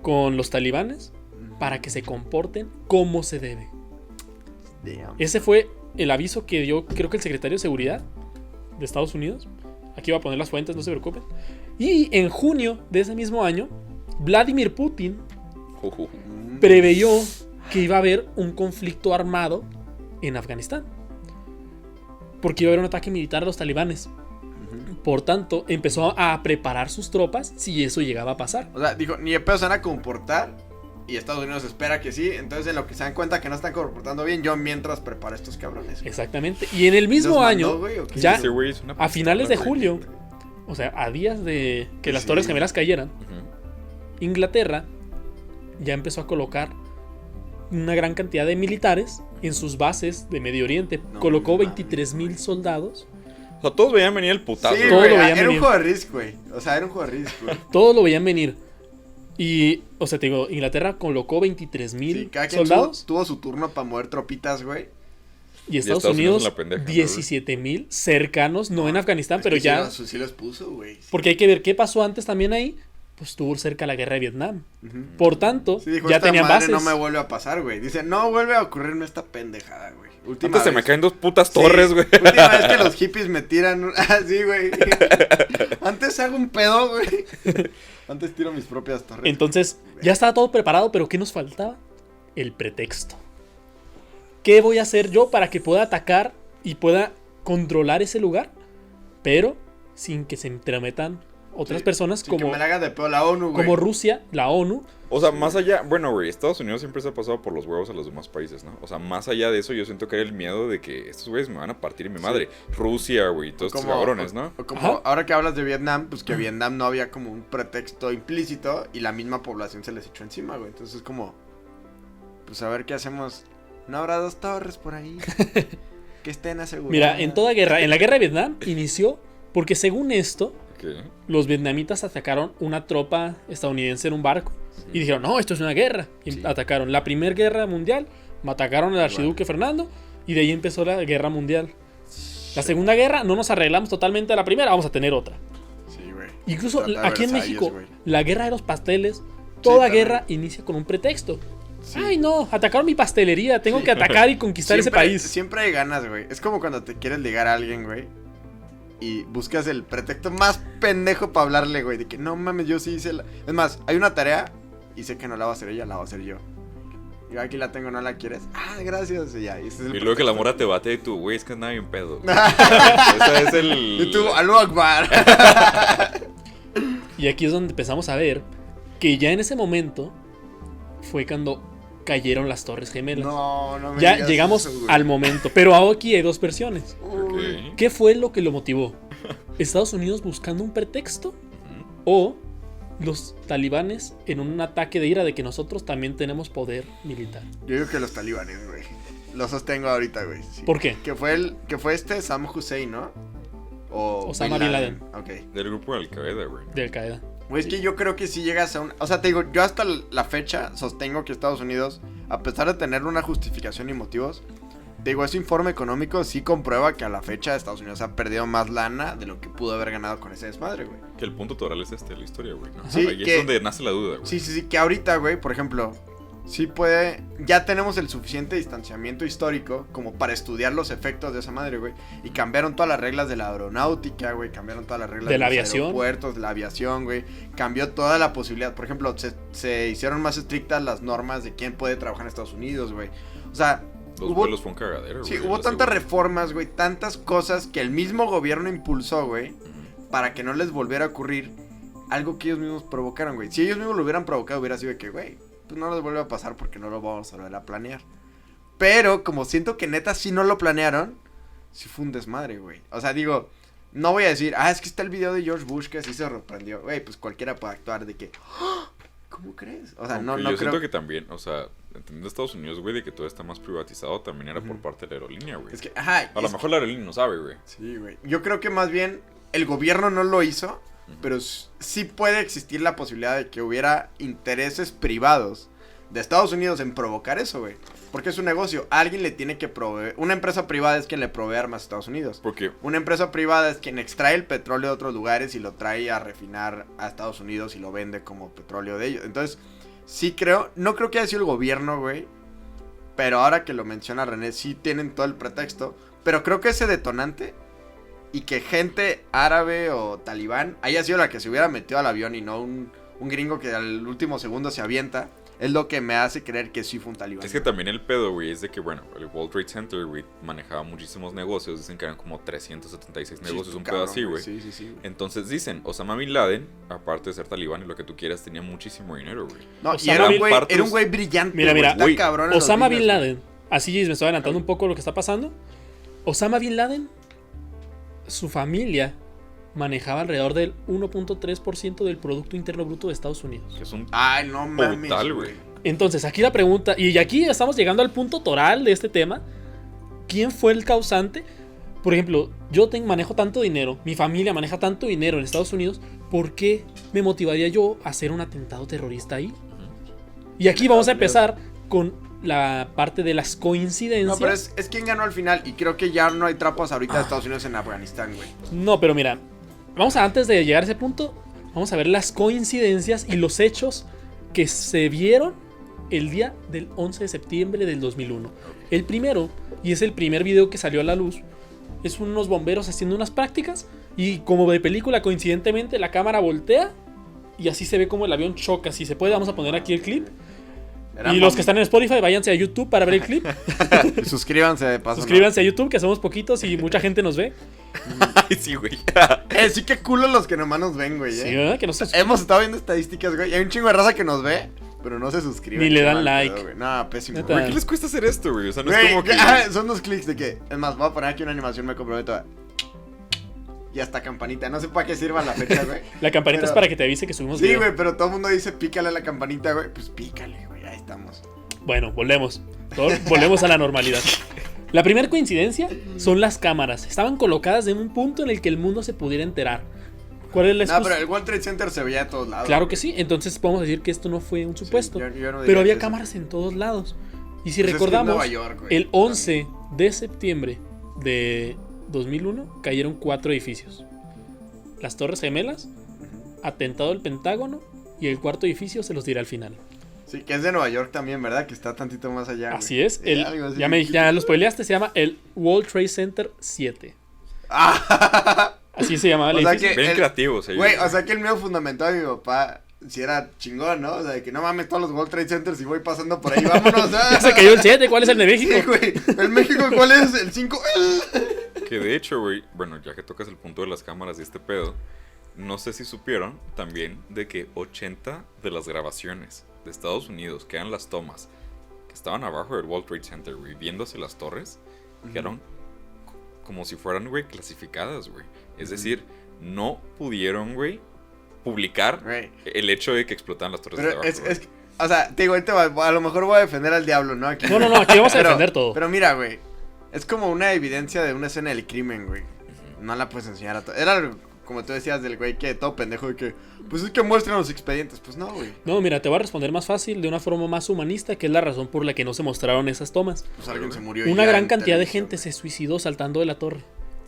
con los talibanes para que se comporten como se debe. Damn. Ese fue el aviso que dio, creo que el secretario de Seguridad de Estados Unidos. Aquí va a poner las fuentes, no se preocupen. Y en junio de ese mismo año, Vladimir Putin Ujú. preveyó que iba a haber un conflicto armado en Afganistán. Porque iba a haber un ataque militar a los talibanes. Por tanto, empezó a preparar sus tropas si eso llegaba a pasar. O sea, dijo, ni de pedo se van a comportar. Y Estados Unidos espera que sí. Entonces, en lo que se dan cuenta que no están comportando bien, yo mientras preparo a estos cabrones. Exactamente. Y en el mismo ¿Los año, mandó, güey, o qué ya hizo? Ese güey es una a finales de pistola, güey. julio, o sea, a días de que las Sí. Torres Gemelas cayeran, Ujú. Inglaterra ya empezó a colocar una gran cantidad de militares en sus bases de Medio Oriente. No Colocó mames, 23,000 soldados. O sea, todos veían venir el putazo. Sí, güey. todo güey, lo veían era un venir. juego de Risk, güey. O sea, era un juego de Risk, güey. Todos lo veían venir. Y, o sea, te digo, Inglaterra colocó 23,000 Sí, cada quien soldados. tuvo su turno para mover tropitas, güey. Y Estados Estados Unidos Unidos, en la pendeja, ¿no, 17,000 cercanos, no en Afganistán, Es pero que ya. Sí los puso, güey. Porque hay que ver qué pasó antes también ahí. Pues estuvo cerca la guerra de Vietnam. Ujú. Por tanto, Sí, dijo, ya esta tenían madre bases. no me vuelve a pasar, güey. Dice, no vuelve a ocurrirme esta pendejada, güey. Última Antes se me vez. caen dos putas Sí, torres, güey. Última vez que los hippies me tiran así, güey. Antes hago un pedo, güey. Antes tiro mis propias torres. Entonces, ya estaba todo preparado, pero ¿qué nos faltaba? El pretexto. ¿Qué voy a hacer yo para que pueda atacar y pueda controlar ese lugar? Pero sin que se entremetan otras Sí, personas Sin que como, me la haga de pedo la ONU, güey. como Rusia, la ONU. O sea, más allá, bueno, güey, Estados Unidos siempre se ha pasado por los huevos a los demás países, ¿no? O sea, más allá de eso, yo siento que era el miedo de que estos güeyes me van a partir mi madre. Rusia, güey, todos estos cabrones, ¿no? o como Ajá. ahora que hablas de Vietnam, pues que Vietnam no había como un pretexto implícito y la misma población se les echó encima, güey. Entonces es como, pues a ver qué hacemos. No habrá dos torres por ahí que estén aseguradas. Mira, en toda guerra, en la guerra de Vietnam inició porque según esto, ¿Qué? los vietnamitas atacaron una tropa estadounidense en un barco. Y dijeron, no, esto es una guerra. Y Sí. atacaron la Primera Guerra Mundial, atacaron al archiduque Fernando y de ahí empezó la Guerra Mundial. La Segunda Guerra no nos arreglamos totalmente de la primera, vamos a tener otra. Sí, güey. Incluso Trata de aquí en Versalles, México, güey. la Guerra de los Pasteles, toda también. guerra inicia con un pretexto. Sí. Ay, no, atacaron mi pastelería, tengo Sí. que atacar y conquistar ese país. Siempre hay ganas, güey. Es como cuando te quieres ligar a alguien, güey. Y buscas el pretexto más pendejo para hablarle, güey. De que no mames, yo sí hice la... Es más, hay una tarea y sé que no la va a hacer ella, la va a hacer yo. Yo aquí la tengo, ¿no la quieres? Ah, gracias. Y ya. Ese es el Y luego que la pretexto. mora te bate y tú, güey, es que andaba bien pedo. Ese es el... Y tú, Aló Akbar. Y aquí es donde empezamos a ver que ya en ese momento fue cuando cayeron las Torres Gemelas. No, no me Ya llegamos al al momento. Pero aquí hay dos versiones. Ok. ¿Qué fue lo que lo motivó? Estados Unidos buscando un pretexto o los talibanes en un ataque de ira de que nosotros también tenemos poder militar. Yo digo que los talibanes, güey. Lo sostengo ahorita, güey. Sí. ¿Por qué? Que fue este Saddam Hussein, ¿no? O Osama Bin Laden. Ok. Del grupo de Al-Qaeda, güey. De Al-Qaeda. Güey, es que yo creo que si llegas a un... O sea, te digo, yo hasta la fecha sostengo que Estados Unidos, a pesar de tener una justificación y motivos, te digo, ese informe económico sí comprueba que a la fecha Estados Unidos ha perdido más lana de lo que pudo haber ganado con ese desmadre, güey. Que el punto toral es la historia, güey, ¿no? Sí, Ahí que- es donde nace la duda, güey. Sí, que ahorita, güey, por ejemplo, sí puede... Ya tenemos el suficiente distanciamiento histórico como para estudiar los efectos de esa madre, güey. Y cambiaron todas las reglas de la aeronáutica, güey. Cambiaron todas las reglas De la los aviación. aeropuertos, de la aviación, güey. Cambió toda la posibilidad. Por ejemplo, se hicieron más estrictas las normas de quién puede trabajar en Estados Unidos, güey. O sea... Los vuelos fue un cagadero, Sí, güey. hubo lo tantas seguro. reformas, güey, tantas cosas que el mismo gobierno impulsó, güey, para que no les volviera a ocurrir algo que ellos mismos provocaron, güey. Si ellos mismos lo hubieran provocado, hubiera sido de que, güey, pues no les vuelve a pasar porque no lo vamos a volver a planear. Pero como siento que neta sí no lo planearon, sí fue un desmadre, güey. O sea, digo, no voy a decir, es que está el video de George Bush que así se sorprendió. Güey, pues cualquiera puede actuar de que, ¡ah! ¿Cómo crees? O sea, Aunque no yo creo... siento que también, o sea, entendiendo Estados Unidos, güey, de que todo está más privatizado, también era por parte de la aerolínea, güey. Es que, ajá. A lo mejor la aerolínea no sabe, güey. Sí, güey. Yo creo que más bien el gobierno no lo hizo, pero sí puede existir la posibilidad de que hubiera intereses privados de Estados Unidos en provocar eso, güey. Porque es un negocio. Alguien le tiene que proveer. Una empresa privada es quien le provee armas a Estados Unidos. Porque, Una empresa privada es quien extrae el petróleo de otros lugares y lo trae a refinar a Estados Unidos y lo vende como petróleo de ellos. Entonces, sí creo, no creo que haya sido el gobierno, güey. Pero ahora que lo menciona René, sí tienen todo el pretexto. Pero creo que ese detonante y que gente árabe o talibán haya sido la que se hubiera metido al avión y no un gringo que al último segundo se avienta, es lo que me hace creer que sí fue un talibán. es que también el pedo, güey, es de que, bueno, el World Trade Center, güey, manejaba muchísimos negocios. Dicen que eran como 376 negocios, un pedo así, güey. Sí, sí, sí. Entonces dicen, Osama Bin Laden, aparte de ser talibán y lo que tú quieras, tenía muchísimo dinero, güey. No, y Osama era un Bin- güey, partes- era un güey brillante. Mira, güey, mira, está güey, cabrón en los Osama business, Bin güey. Laden, así me estoy adelantando un poco lo que está pasando. Osama Bin Laden, su familia manejaba alrededor del 1.3% del Producto Interno Bruto de Estados Unidos. Que es un Ay, no mames, brutal, güey. güey. Entonces, aquí la pregunta, y aquí estamos llegando al punto toral de este tema. ¿Quién fue el causante? Por ejemplo, yo manejo tanto dinero, mi familia maneja tanto dinero en Estados Unidos, ¿por qué me motivaría yo a hacer un atentado terrorista ahí? Y aquí vamos a empezar con la parte de las coincidencias. No, pero es quien ganó al final. Y creo que ya no hay trapos ahorita de Estados Unidos en Afganistán, güey. No, pero mira, antes de llegar a ese punto, vamos a ver las coincidencias y los hechos que se vieron el día del 11 de septiembre del 2001. El primero, y es el primer video que salió a la luz, es unos bomberos haciendo unas prácticas y como de película, coincidentemente, la cámara voltea y así se ve como el avión choca. Si se puede, vamos a poner aquí el clip. Era Y los que están en Spotify, váyanse a YouTube para ver el clip. Suscríbanse de paso. Suscríbanse a YouTube, que somos poquitos y mucha gente nos ve. Ay, sí, güey. Sí que culo los que nomás nos ven, güey, Sí, ¿verdad? Que no se Hemos estado viendo estadísticas, güey. Y hay un chingo de raza que nos ve, pero no se suscriben. Ni le Qué dan mal like. pedo, güey. No, pésimo. Neta. ¿Por qué les cuesta hacer esto, güey? O sea, no es Güey, como que... son dos clics de que. Es más, voy a poner aquí una animación, me comprometo. Y hasta campanita. No sé para qué sirva la fecha, güey. La campanita Pero- es para que te avise que subimos Sí, video. güey, pero todo el mundo dice pícale a la campanita, güey. Pues pícale, güey. Ahí estamos. Bueno, volvemos a la normalidad. La primera coincidencia son las cámaras. Estaban colocadas en un punto en el que el mundo se pudiera enterar. ¿Cuál es la No, excusa? pero el World Trade Center se veía de todos lados. Claro güey. que sí, entonces podemos decir que esto no fue un supuesto. yo no diría Pero había que cámaras en todos lados. Y si Pues es que es recordamos, Nueva York, güey. el 11 de septiembre de 2001 cayeron 4 edificios. Las Torres Gemelas, atentado del Pentágono y el cuarto edificio se los diré al final. Sí, que es de Nueva York también, ¿verdad? Que está tantito más allá. Así güey. es, Algo así. ya lo spoileaste, se llama el World Trade Center 7. Así se llamaba el O sea edificio. que- Bien creativos ellos. Güey, o sea que el mío fundamentado de mi papá si era chingón, ¿no? O sea, de que no mames todos los World Trade Centers y voy pasando por ahí, vámonos. Ya se cayó el 7, ¿cuál es el de México? Sí, güey. ¿El México cuál es? ¿El 5? Que de hecho, güey, bueno, ya que tocas el punto de las cámaras y este pedo, no sé si supieron también de que 80 de las grabaciones de Estados Unidos, que eran las tomas, que estaban abajo del World Trade Center, güey, viéndose las torres, quedaron como si fueran, güey, clasificadas, güey. Es decir, no pudieron, güey, publicar Güey. el hecho de que explotaban las torres de Pero abajo. es, o sea, te digo, a lo mejor voy a defender al diablo, ¿no? Aquí. No, aquí vamos a Pero- defender todo. Pero mira, güey, es como una evidencia de una escena del crimen, güey. No la puedes enseñar a todo. Era como tú decías del güey que todo pendejo de que, pues es que muestran los expedientes. Pues no, güey. No, mira, te voy a responder más fácil, de una forma más humanista, que es la razón por la que no se mostraron esas tomas. Pues alguien se murió. y Una ya gran en cantidad de televisión, gente güey. se suicidó saltando de la torre.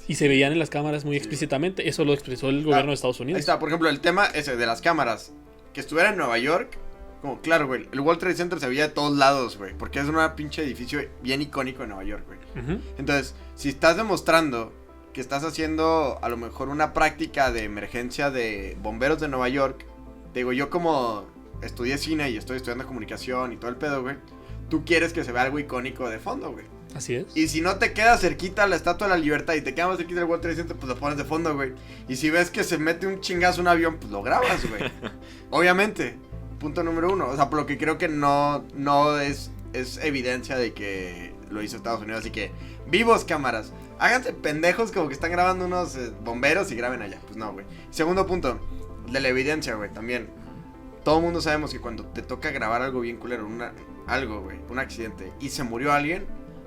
Y se veían en las cámaras muy explícitamente. Eso lo expresó el gobierno de Estados Ahí Unidos. está, por ejemplo, el tema ese de las cámaras. Que estuviera en Nueva York. Como, claro, güey, el World Trade Center se veía de todos lados, güey. Porque es un pinche edificio bien icónico de Nueva York, güey. Ujú. Entonces, si estás demostrando que estás haciendo a lo mejor una práctica de emergencia de bomberos de Nueva York, te digo, yo como estudié cine y estoy estudiando comunicación y todo el pedo, güey, tú quieres que se vea algo icónico de fondo, güey. Así es. Y si no te queda cerquita la Estatua de la Libertad y te queda más cerquita el World Trade Center, pues lo pones de fondo, güey. Y si ves que se mete un chingazo un avión, pues lo grabas, güey. Obviamente. Punto número 1. O sea, por lo que creo que no es evidencia de que lo hizo Estados Unidos. Así que, vivos cámaras. Háganse pendejos como que están grabando unos bomberos y graben allá. Pues no, güey. Segundo punto. De la evidencia, güey, también. Todo el mundo sabemos que cuando te toca grabar algo bien culero, algo, güey, un accidente, y se murió alguien,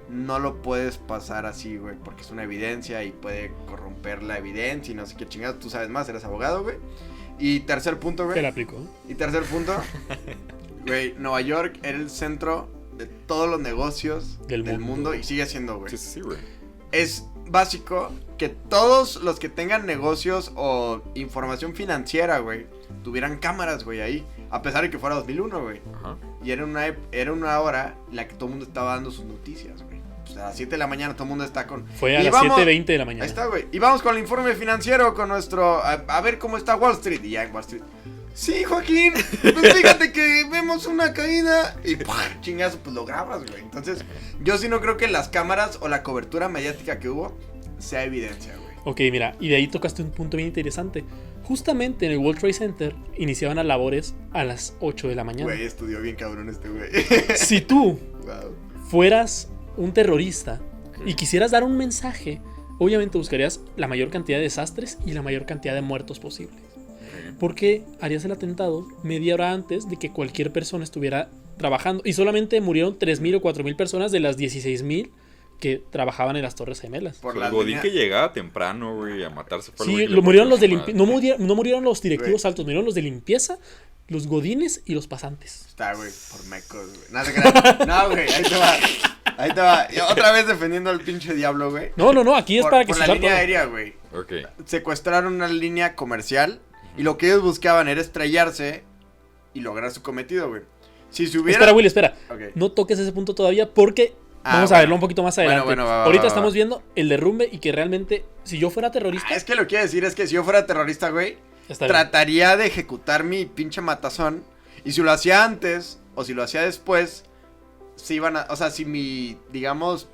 no lo puedes pasar así, güey, porque es una evidencia y puede corromper la evidencia y no sé qué chingados. Tú sabes más, eres abogado, güey. Y tercer punto, Te la güey. aplico. ¿Eh? Y tercer punto, güey, Nueva York era el centro de todos los negocios Del del mundo. mundo y sigue siendo, güey. Sí, güey. Es básico que todos los que tengan negocios o información financiera, güey, tuvieran cámaras, güey, ahí. A pesar de que fuera 2001, güey. Ajá. Y era una hora en la que todo el mundo estaba dando sus noticias, güey. Pues a las 7 de la mañana todo el mundo está con... Fue a Y las vamos- 7:20 de la mañana. Ahí está, güey. Y vamos con el informe financiero con nuestro... A ver cómo está Wall Street. Y ya en Wall Street... Sí, Joaquín, pues fíjate que vemos una caída y ¡pah! Chingazo, pues lo grabas, güey. Entonces, yo sí no creo que las cámaras o la cobertura mediática que hubo sea evidencia, güey. Ok, mira, y de ahí tocaste un punto bien interesante. Justamente en el World Trade Center iniciaban las labores a las 8 de la mañana. Güey, estudió bien cabrón este güey. Si tú Wow. fueras un terrorista y quisieras dar un mensaje, obviamente buscarías la mayor cantidad de desastres y la mayor cantidad de muertos posibles. Porque harías el atentado media hora antes de que cualquier persona estuviera trabajando. Y solamente murieron 3,000 o 4,000 personas de las 16,000 que trabajaban en las Torres Gemelas. Por El la Godín línea- que llegaba temprano, güey, a matarse. Fue el Sí, güey que lo le murieron partió los de su limpieza. madre. No murieron los directivos Güey. altos, murieron los de limpieza, los godines y los pasantes. Está, güey, por mecos, güey. No, se crean. No, güey, ahí te va. Ahí te va. Y otra vez defendiendo al pinche diablo, güey. No, aquí es para que por se la salga línea todo. aérea, güey. Ok. Secuestraron una línea comercial y lo que ellos buscaban era estrellarse y lograr su cometido, güey. Si se hubiera... Espera, Willy, espera. Ok. No toques ese punto todavía porque Ah, vamos a bueno. verlo un poquito más adelante. Bueno, va, Ahorita va, estamos va. viendo el derrumbe y que realmente, si yo fuera terrorista, Es que lo que quiero decir es que si yo fuera terrorista, güey, está bien. trataría de ejecutar mi pinche matazón. Y si lo hacía antes o si lo hacía después, si iban a... O sea, si mi, digamos,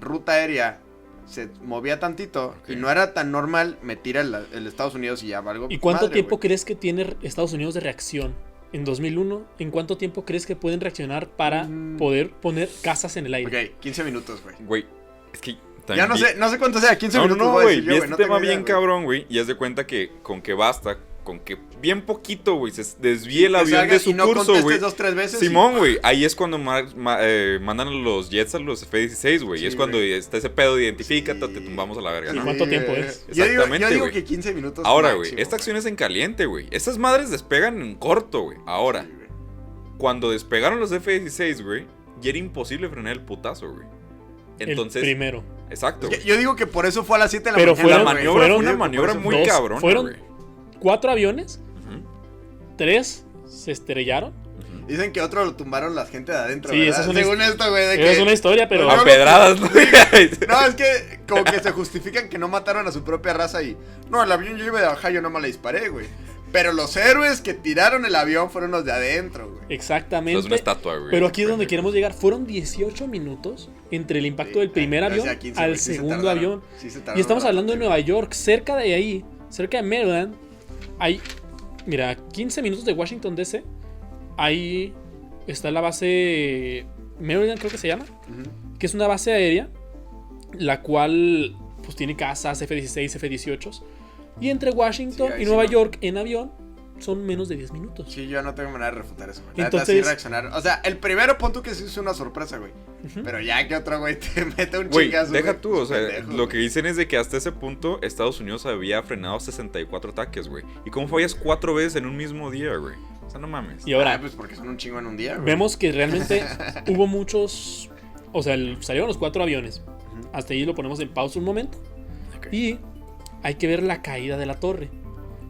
ruta aérea se movía tantito Ok. y no era tan normal, me tira el Estados Unidos y ya valgo. ¿Y cuánto madre, tiempo güey. crees que tiene Estados Unidos de reacción? En 2001, ¿en cuánto tiempo crees que pueden reaccionar para poder poner casas en el aire? Ok, 15 minutos, güey. Güey, es que... Ya no sé cuánto sea, 15 No, minutos no, voy a güey. decir Vi yo, este no tema tengo idea, bien güey. cabrón, güey. Y haz de cuenta que con que basta, con que bien poquito, güey, se desvíe el Que avión salgas de su y no curso, contestes güey. 2-3 veces. Simón, güey, ahí es cuando mandan los jets a los F-16, güey. Sí, Y es cuando güey. está ese pedo de identifícate, Sí. te tumbamos a la verga, ¿Y ¿no? cuánto tiempo es? Yo digo Exactamente, güey. que 15 minutos. Ahora, güey, máximo, esta acción es en caliente, güey. Estas madres despegan en corto, güey. Ahora, Sí, güey. cuando despegaron los F-16, güey, ya era imposible frenar el putazo, güey. Entonces, El primero. exacto, Es que güey. yo digo que por eso fue a las 7 de la Pero mañana. La fueron- güey. maniobra fue una Yo digo que por maniobra eso muy Dos, cabrona, fueron güey. 4 aviones, Ujú, 3 se estrellaron. ujú. Dicen que otro lo tumbaron la gente de adentro, Sí, ¿verdad? esa es una Según esto, güey, de que... Es una historia, pero... Yo A pedradas, ¿no? No, es que como que se justifican que no mataron a su propia raza y... No, el avión yo iba de bajar, yo nomás le disparé, güey. Pero los héroes que tiraron el avión fueron los de adentro, güey. Exactamente. Es una estatua, güey. Pero aquí es donde queremos llegar. Fueron 18 minutos entre el impacto del primer avión Gracias a 15, al güey, sí se segundo tardaron. avión. Sí se tardaron Y estamos un hablando de rato, Nueva York, cerca de ahí, cerca de Maryland. Hay, mira, 15 minutos de Washington DC. Ahí está la base Maryland, creo que se llama. Ujú. Que es una base aérea, la cual pues tiene casas F-16, F-18. Y entre Washington Sí, ahí y sí Nueva no. York en avión son menos de 10 minutos. Sí, yo no tengo manera de refutar eso, güey. La neta, Entonces- sí reaccionaron. O sea, el primero punto que sí es una sorpresa, güey. Ujú. Pero ya que otro güey te mete un Güey, chingazo. deja güey, tú, o sea, pendejo, lo que güey. dicen es de que hasta ese punto Estados Unidos había frenado 64 ataques, güey. ¿Y cómo fallas 4 veces en un mismo día, güey? O sea, no mames. Y ahora, Pues porque son un chingo en un día, güey. vemos que realmente hubo muchos. O sea, salieron los 4 aviones. Ujú. Hasta ahí lo ponemos en pausa un momento. Ok. Y hay que ver la caída de la torre.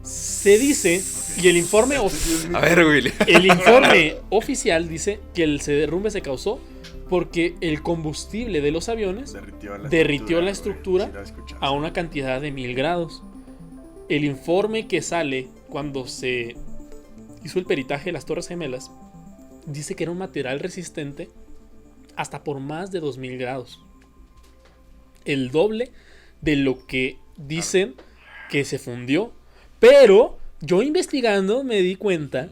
Se dice, y el informe, A ver, güey. el informe oficial dice que el derrumbe se causó porque el combustible de los aviones derritió la estructura güey. Sí, lo escuchaste. a una cantidad de 1000 grados. El informe que sale cuando se hizo el peritaje de las Torres Gemelas dice que era un material resistente hasta por más de 2000 grados. El doble de lo que dicen que se fundió. Pero yo investigando me di cuenta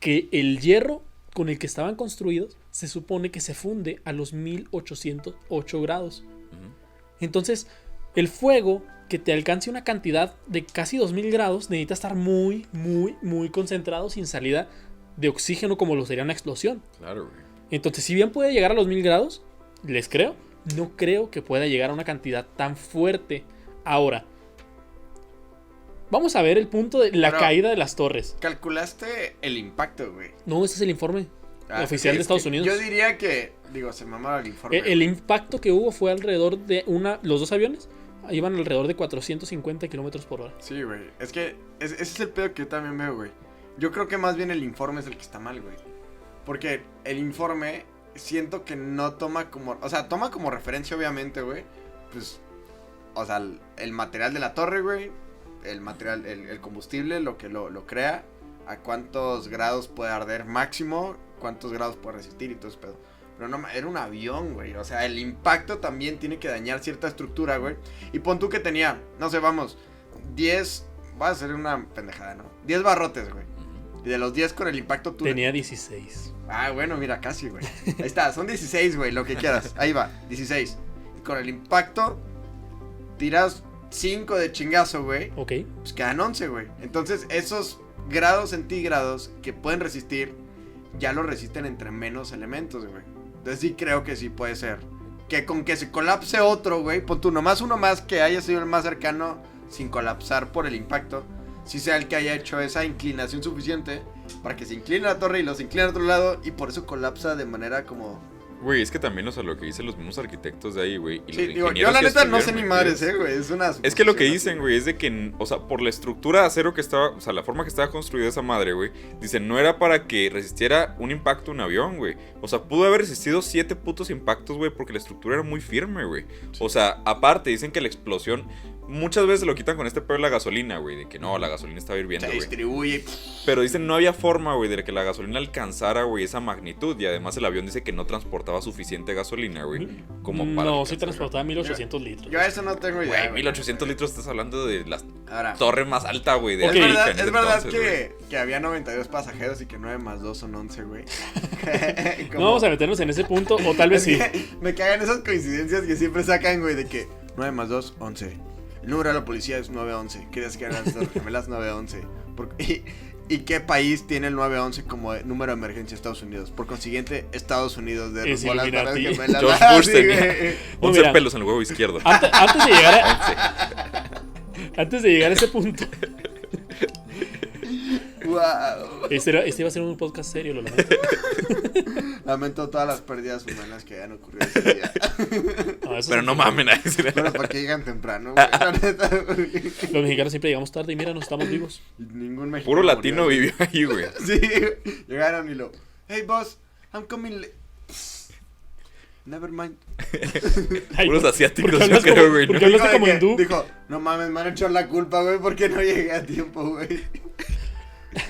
que el hierro con el que estaban construidos se supone que se funde a los 1808 grados. Entonces, el fuego que te alcance una cantidad de casi 2000 grados necesita estar muy, muy, muy concentrado sin salida de oxígeno como lo sería una explosión. Claro, güey. Entonces, si bien puede llegar a los 1000 grados, les creo, no creo que pueda llegar a una cantidad tan fuerte. Ahora, vamos a ver el punto de la Pero- caída de las torres. Calculaste el impacto, güey. No, ese es el informe oficial sí, de es Estados que Unidos. Yo diría que, digo, se mamaba el informe. El impacto que hubo fue alrededor de los dos aviones iban alrededor de 450 kilómetros por hora. Sí, güey. Es que ese es el pedo que yo también veo, güey. Yo creo que más bien el informe es el que está mal, güey. Porque el informe siento que no toma como... O sea, toma como referencia, obviamente, güey. Pues, o sea, el material de la torre, güey. El material, el combustible, lo que lo crea. A cuántos grados puede arder máximo. Cuántos grados puede resistir y todo ese pedo. Pero no, era un avión, güey. O sea, el impacto también tiene que dañar cierta estructura, güey. Y pon tú que tenía, no sé, vamos, 10... Va a ser una pendejada, ¿no? 10 barrotes, güey. Y de los 10 con el impacto tú... Tenía 16. Ah, bueno, mira, casi, güey. Ahí está, son 16, güey, lo que quieras. Ahí va, 16. Y con el impacto tiras 5 de chingazo, güey. Ok. Pues quedan 11, güey. Entonces, esos grados centígrados que pueden resistir, ya lo resisten entre menos elementos, güey. Entonces sí creo que sí puede ser. Que con que se colapse otro, güey, pon tú nomás uno más que haya sido el más cercano sin colapsar por el impacto, sí sea el que haya hecho esa inclinación suficiente para que se incline la torre y los incline al otro lado y por eso colapsa de manera como... Güey, es que también, o sea, lo que dicen los mismos arquitectos de ahí, güey. Y Sí, los digo, yo ingenieros la que neta no sé estuvieron ni madres, metidos. güey, es una... Es que lo que dicen, güey, es de que, o sea, por la estructura de acero que estaba, o sea, la forma que estaba construida esa madre, güey, dicen, no era para que resistiera un impacto un avión, güey. O sea, pudo haber resistido 7 putos impactos, güey, porque la estructura era muy firme, güey. O sea, aparte, dicen que la explosión, muchas veces lo quitan con este pedo de la gasolina, güey, de que no, la gasolina estaba hirviendo, Se güey. distribuye. Pero dicen, no había forma, güey, de que la gasolina alcanzara, güey, esa magnitud. Y además el avión dice que no transportaba suficiente gasolina, güey, como para... No, sí alcanzar, transportaba 1800 litros. Yo a eso no tengo idea. güey, 1800 litros, estás hablando de la Ahora, torre más alta, güey, de Ok. América en es ese verdad entonces, güey. que había 92 pasajeros y que 9 más 2 son 11, güey. No vamos a meternos en ese punto, o tal vez sí. Me cagan esas coincidencias que siempre sacan, güey, de que 9 más 2, 11. El número de la policía es 911. ¿Querías que eran las Torres Gemelas? 911. ¿Y qué país tiene el 911 como número de emergencia? Estados Unidos. Por consiguiente, Estados Unidos Es derrumbó las Torres Illuminati. Gemelas. George Ah, Bush sí, tenía güey. 11 mira. pelos en el huevo izquierdo. Antes de llegar a, 11. antes de llegar a ese punto, Wow. este iba a ser un podcast serio, lo lamento. Lamento todas las pérdidas humanas que hayan ocurrido ese día. No, eso Pero sí. no mamen. Pero para que llegan temprano, güey. La neta, güey. Los mexicanos siempre llegamos tarde y mira, no estamos vivos. Y ningún mexicano Puro latino murió, vivió ahí, güey. Sí, llegaron y lo... Hey, boss, I'm coming late. Never mind. Ay, Puros ¿por- asiáticos, por qué yo hablas creo, como- güey, ¿Por ¿no? qué hablaste Dijo como de que- hindú? Dijo, no mames, me han hecho la culpa, güey, porque no llegué a tiempo, güey.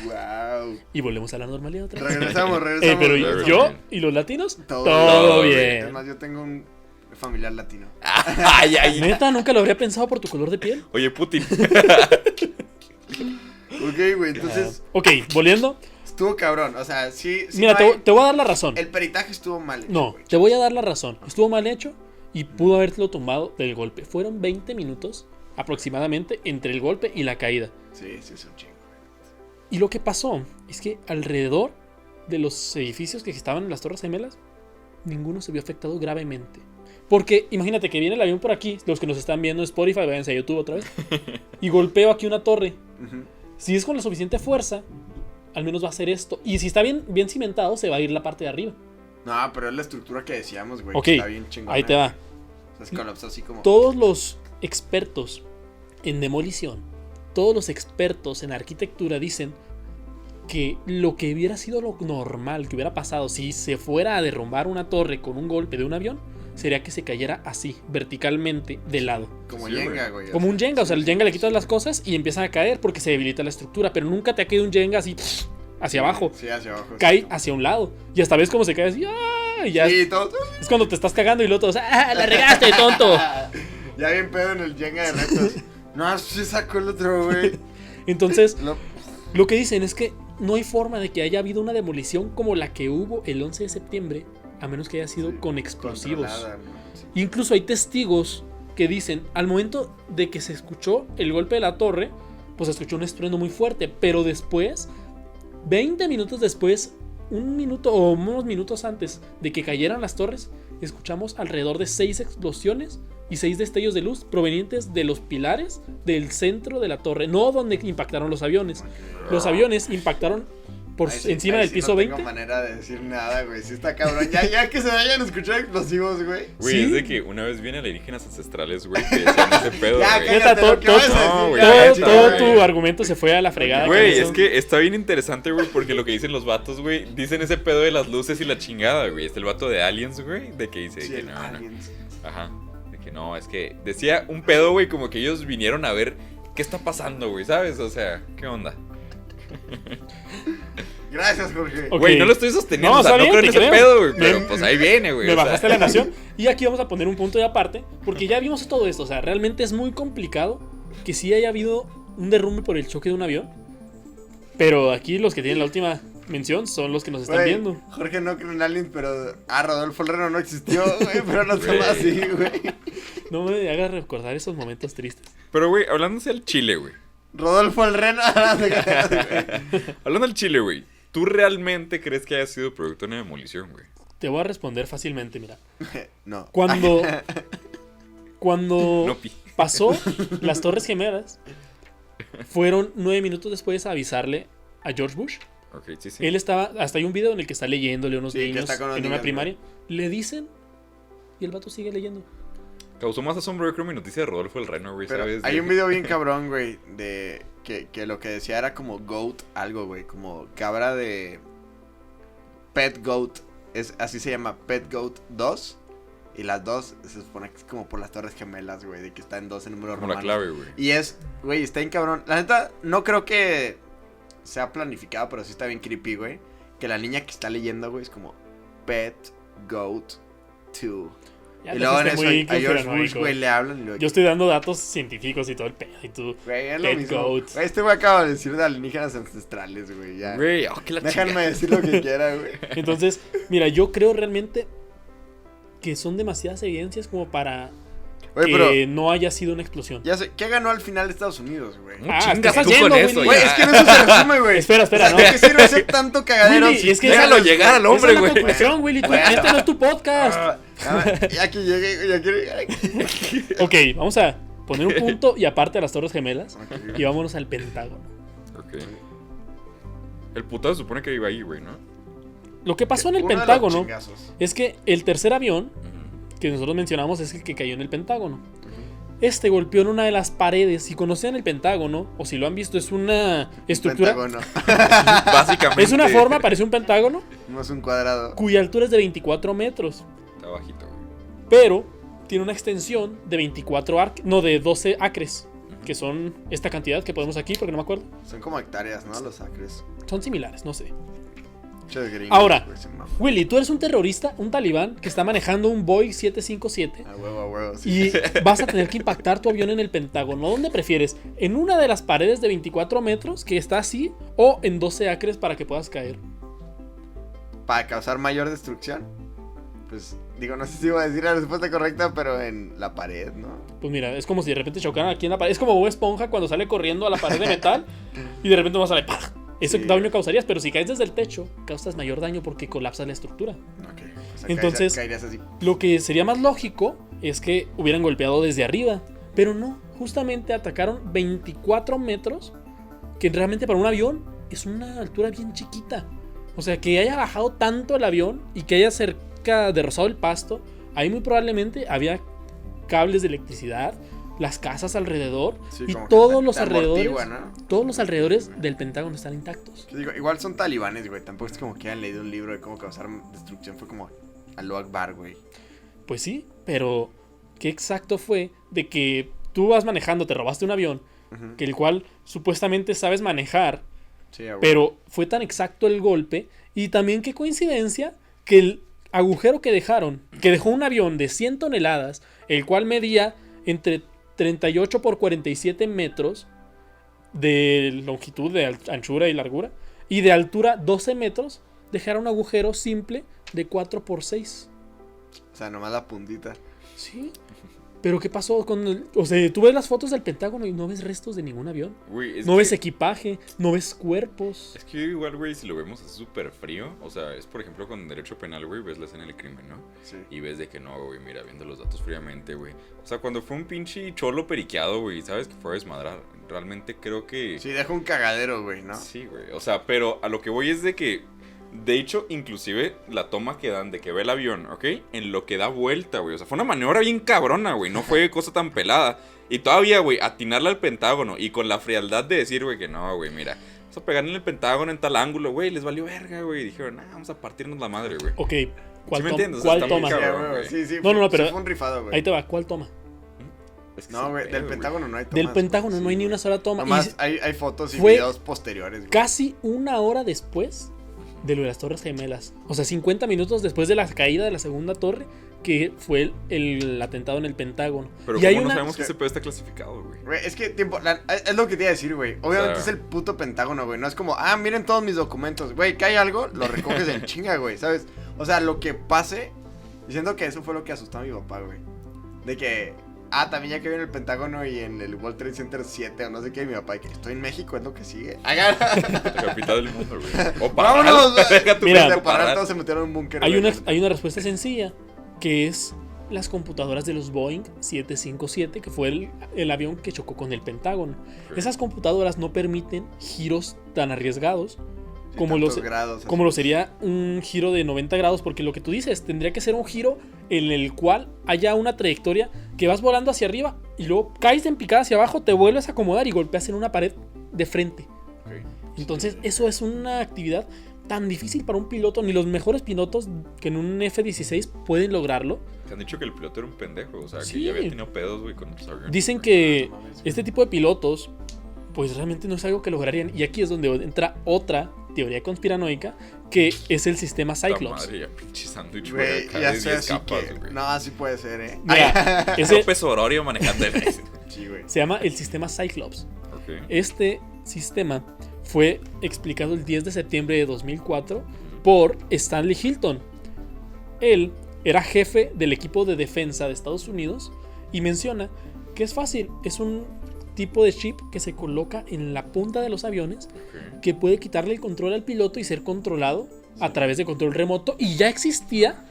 Wow. Y volvemos a la normalidad otra vez. Regresamos. Pero regresamos. yo y los latinos, todo Todo bien. Además, yo tengo un familiar latino. Ay, ay. Neta, nunca lo habría pensado por tu color de piel. Oye, Putin. Ok, güey, entonces Ok, volviendo. estuvo cabrón. O sea, sí. Mira, no hay- te voy a dar la razón. El peritaje estuvo mal hecho, No, güey. te voy a dar la razón. Estuvo mal hecho y pudo haberlo tomado del golpe. Fueron 20 minutos aproximadamente entre el golpe y la caída. Sí, es un chingo. Y lo que pasó es que alrededor de los edificios que estaban en las Torres Gemelas, ninguno se vio afectado gravemente. Porque imagínate que viene el avión por aquí, los que nos están viendo en Spotify, váyanse a YouTube otra vez, y golpeo aquí una torre. Si es con la suficiente fuerza, al menos va a hacer esto. Y si está bien cimentado, se va a ir la parte de arriba. No, pero es la estructura que decíamos, güey. Ok, Que está bien chingona. ahí te va. O sea, se colapsó así como... Todos los expertos en demolición, todos los expertos en arquitectura dicen que lo que hubiera sido lo normal que hubiera pasado si se fuera a derrumbar una torre con un golpe de un avión, sería que se cayera así, verticalmente, de lado. Como Sí, Jenga, güey. Como un Jenga, o sea, el Jenga le quitas las cosas y empiezan a caer porque se debilita la estructura, pero nunca te ha caído un Jenga así hacia abajo. Sí, hacia abajo. Cae hacia un lado. Y hasta ves cómo se cae así. ¡Ah! Y ya Sí, todo... es cuando te estás cagando y luego todos, ¡ah, la regaste, tonto! Ya bien pedo en el Jenga de retos. No, sí sacó el otro, güey. Entonces, lo que dicen es que no hay forma de que haya habido una demolición como la que hubo el 11 de septiembre, a menos que haya sido con explosivos. ¿no? Sí. Incluso hay testigos que dicen, al momento de que se escuchó el golpe de la torre, pues se escuchó un estruendo muy fuerte, pero después, 20 minutos después, un minuto o unos minutos antes de que cayeran las torres, escuchamos alrededor de 6 explosiones y 6 destellos de luz provenientes de los pilares del centro de la torre, no donde impactaron los aviones. Los aviones impactaron por Ahí sí, encima ahí del sí piso no 20. tengo manera de decir nada, güey. Sí está cabrón. Ya que se vayan a escuchar explosivos, güey. Güey, ¿Sí? es de que una vez vienen alienígenas ancestrales, güey, que decían ese pedo, Ya, güey. cállate. Neta, todo, lo que vas a todo- decir, no, güey, ya, ya, todo güey. tu argumento se fue a la fregada. Güey, con es eso. que está bien interesante, güey, porque lo que dicen los vatos, güey, dicen ese pedo de las luces y la chingada, güey. Está el vato de Aliens, güey, de que dice Sí, que el no. aliens. Ajá, de que no, es que decía un pedo, güey, como que ellos vinieron a ver qué está pasando, güey, ¿sabes? O sea, ¿qué onda? Gracias, Jorge. Ok. Güey, no lo estoy sosteniendo, No, o sea, está no bien, creo en te ese creo. pedo, güey, pero Me- pues ahí viene, güey. Me o sea. bajaste la nación. Y aquí vamos a poner un punto de aparte, porque ya vimos todo esto. O sea, realmente es muy complicado que sí haya habido un derrumbe por el choque de un avión. Pero aquí los que tienen la última mención son los que nos están Güey, viendo. Jorge no cree en aliens, pero... Rodolfo el Reno no existió, güey. Pero no se llama así, güey. No me hagas recordar esos momentos tristes. Pero, güey, hablándose al chile, güey. Rodolfo el Reno. Hablando al chile, güey. ¿Tú realmente crees que haya sido producto de una demolición, güey? Te voy a responder fácilmente, mira. No. Cuando No, pi. pasó las Torres Gemelas, fueron 9 minutos después a avisarle a George Bush. Ok, sí, sí. Él estaba, hasta hay un video en el que está leyéndole a unos Sí, que niños está con los en una niños, primaria. Le dicen y el vato sigue leyendo. Causó más asombro, yo creo, mi noticia de Rodolfo el Reno, güey, Pero ¿sabes? hay De- un video bien cabrón, güey, de que lo que decía era como goat algo, güey, como cabra de Pet Goat, así se llama, Pet Goat 2, y las dos se supone que es como por las Torres Gemelas, güey, de que está en 2 en número Como romano. la clave, güey. Y es, güey, está bien cabrón. La neta, no creo que sea planificado, pero sí está bien creepy, güey, que la niña que está leyendo, güey, es como Pet Goat 2. Ya Y te luego en fuiste eso muy a George Bush, conspiranoico. güey, le hablan y lo Yo estoy dando datos científicos y todo el pedo. Y tú, güey, es lo Pet mismo. Goat. Güey, este güey acaba de decir de alienígenas ancestrales, güey, ya. Güey, oh, que la Déjame chingada. decir lo que quiera, güey. entonces, mira, yo creo realmente que son demasiadas evidencias como para Güey, que pero no haya sido una explosión. ya sé, ¿qué ganó al final Estados Unidos, güey? No Ah, chingas ¿qué estás tú yendo, con Willy? eso, Güey, ya. es que en eso se resume, güey. Espera, O sea, no. ¿de qué sirve hacer tanto cagadero? Willy, si es que Déjalo cagas, llegar al güey? hombre, Esa es la güey. conclusión, Willy. Este no es tu podcast. Ya que llegué, güey, ya quiero llegar aquí. Ok, vamos a poner un punto y aparte a las Torres Gemelas. Ok. Y vámonos al Pentágono. Ok. El putado se supone que iba ahí, güey, ¿no? Lo que pasó en el Uno de los Pentágono chingazos. es que el tercer avión Ujú. que nosotros mencionamos es el que cayó en el Pentágono. Este golpeó en una de las paredes. Si conocían el Pentágono, o si lo han visto, es una estructura. Pentágono. Básicamente. Es una forma, parece un pentágono, No es un cuadrado. cuya altura es de 24 metros. Está bajito, güey. Pero tiene una extensión de de 12 acres. Que son esta cantidad que ponemos aquí, porque no me acuerdo. Son como hectáreas, ¿no? Los acres. Son similares, no sé. Che, gringos, Ahora. güey, se maman. Willy, tú eres un terrorista, un talibán, que está manejando un Boeing 757. A huevo, sí. Y vas a tener que impactar tu avión en el Pentágono. ¿Dónde prefieres? ¿En una de las paredes de 24 metros que está así? ¿O en 12 acres para que puedas caer? Para causar mayor destrucción. pues, digo, no sé si iba a decir la respuesta correcta, pero en la pared, ¿no? Pues mira, es como si de repente chocaran aquí en la pared. Es como Bob Esponja cuando sale corriendo a la pared de metal y de repente más sale ¡pah! Ese Sí. daño causarías, pero si caes desde el techo, causas mayor daño porque colapsas la estructura. Ok. O sea, Entonces- caerías así. Lo que sería más lógico es que hubieran golpeado desde arriba, pero no, justamente atacaron 24 metros, que realmente para un avión es una altura bien chiquita. O sea, que haya bajado tanto el avión y que haya cerca de rozado el pasto, ahí muy probablemente había cables de electricidad, las casas alrededor Sí, y como que todos te- los te alrededores, amortigua, ¿no? todos los alrededores del Pentágono están intactos. Yo digo, igual son talibanes, güey. Tampoco es como que hayan leído un libro de cómo causar destrucción. Fue como Allahu Akbar, güey. Pues sí, pero ¿qué exacto fue de que tú vas manejando, te robaste un avión, Ujú. que el cual supuestamente sabes manejar, Sí, güey. pero fue tan exacto el golpe y también qué coincidencia que el agujero que dejaron, que dejó un avión de 100 toneladas, el cual medía entre 38 por 47 metros de longitud, de anchura y largura, y de altura 12 metros, dejara un agujero simple de 4 por 6. O sea, nomás la puntita. Sí. Pero ¿qué pasó con o sea, tú ves las fotos del Pentágono y no ves restos de ningún avión? Güey, No ves equipaje, no ves cuerpos. Es que igual, güey, si lo vemos es súper frío. O sea, es por ejemplo con derecho penal, güey, ves la escena del crimen, ¿no? Sí. Y ves de que no, güey, mira, viendo los datos fríamente, güey. O sea, cuando fue un pinche cholo periqueado, güey, ¿sabes? Que fue a desmadrar. Realmente creo que... Sí, deja un cagadero, güey, ¿no? Sí, güey. O sea, pero a lo que voy es de que... De hecho, inclusive la toma que dan de que ve el avión, ¿ok? En lo que da vuelta, güey. O sea, fue una maniobra bien cabrona, güey. No fue cosa tan pelada. Y todavía, güey, atinarle al Pentágono. Y con la frialdad de decir, güey, que no, güey, mira. Vamos a pegarle en el Pentágono en tal ángulo, güey. Les valió verga, güey. Dijeron, nah, vamos a partirnos la madre, güey. Ok, ¿cuál, ¿Sí me tom- entiendes? O sea, cuál está muy toma? cabrón. Sí, güey, güey. sí, sí. No, no, no, pero- sí fue un rifado, güey. Ahí te va, ¿cuál toma? Es que No, sí, güey, pedo, del güey. Pentágono no hay tomas. Del Pentágono güey, no hay sí, ni güey. una sola toma. Nomás Y hay fotos y fue videos posteriores, güey. casi una hora después de lo de las Torres Gemelas. O sea, 50 minutos después de la caída de la segunda torre, que fue el atentado en el Pentágono. Pero y hay ¿cómo no una... sabemos que ese pedo está clasificado, güey? Güey, es que tiempo, es lo que te iba a decir, güey. Obviamente O sea- es el puto Pentágono, güey. No es como, miren todos mis documentos. Güey, que hay algo, lo recoges en chinga, güey, ¿sabes? O sea, lo que pase, diciendo que eso fue lo que asustó a mi papá, güey. De que, también ya que vi en el Pentágono y en el World Trade Center 7 o no sé qué, y mi papá, que estoy en México, es lo que sigue. La capital del mundo, güey. O Vámonos, Parral. güey. Deja tu Mira, pinche De Parral Parral. todos se metieron en un búnker. hay, güey. hay una respuesta sencilla, que es las computadoras de los Boeing 757, que fue el avión que chocó con el Pentágono. Ok. Esas computadoras no permiten giros tan arriesgados Sí, como tantos los- grados, como así. lo sería un giro de 90 grados, porque lo que tú dices, tendría que ser un giro en el cual haya una trayectoria que vas volando hacia arriba y luego caes en picada hacia abajo, te vuelves a acomodar y golpeas en una pared de frente. Ok. Entonces, eso es una actividad tan difícil para un piloto. Ni los mejores pilotos que en un F-16 pueden lograrlo. Te han dicho que el piloto era un pendejo. O sea, Sí. que ya había tenido pedos, güey, con otros aviones. Dicen güey. que no mames. este tipo de pilotos, pues realmente no es algo que lograrían. Y aquí es donde entra otra teoría conspiranoica, que es el sistema Puta Cyclops. madre, ya pinche sándwich, güey. Güey, acá ya de sé, 10 así capas, que... güey. No, así puede ser, Mira, ese López Ororio manejando el... Sí, güey. se llama el sistema Cyclops. Ok. Este sistema fue explicado el 10 de septiembre de 2004 por Stanley Hilton. Él era jefe del equipo de defensa de Estados Unidos y menciona que es fácil, es un tipo de chip que se coloca en la punta de los aviones Ok. que puede quitarle el control al piloto y ser controlado a través de control remoto, y ya existía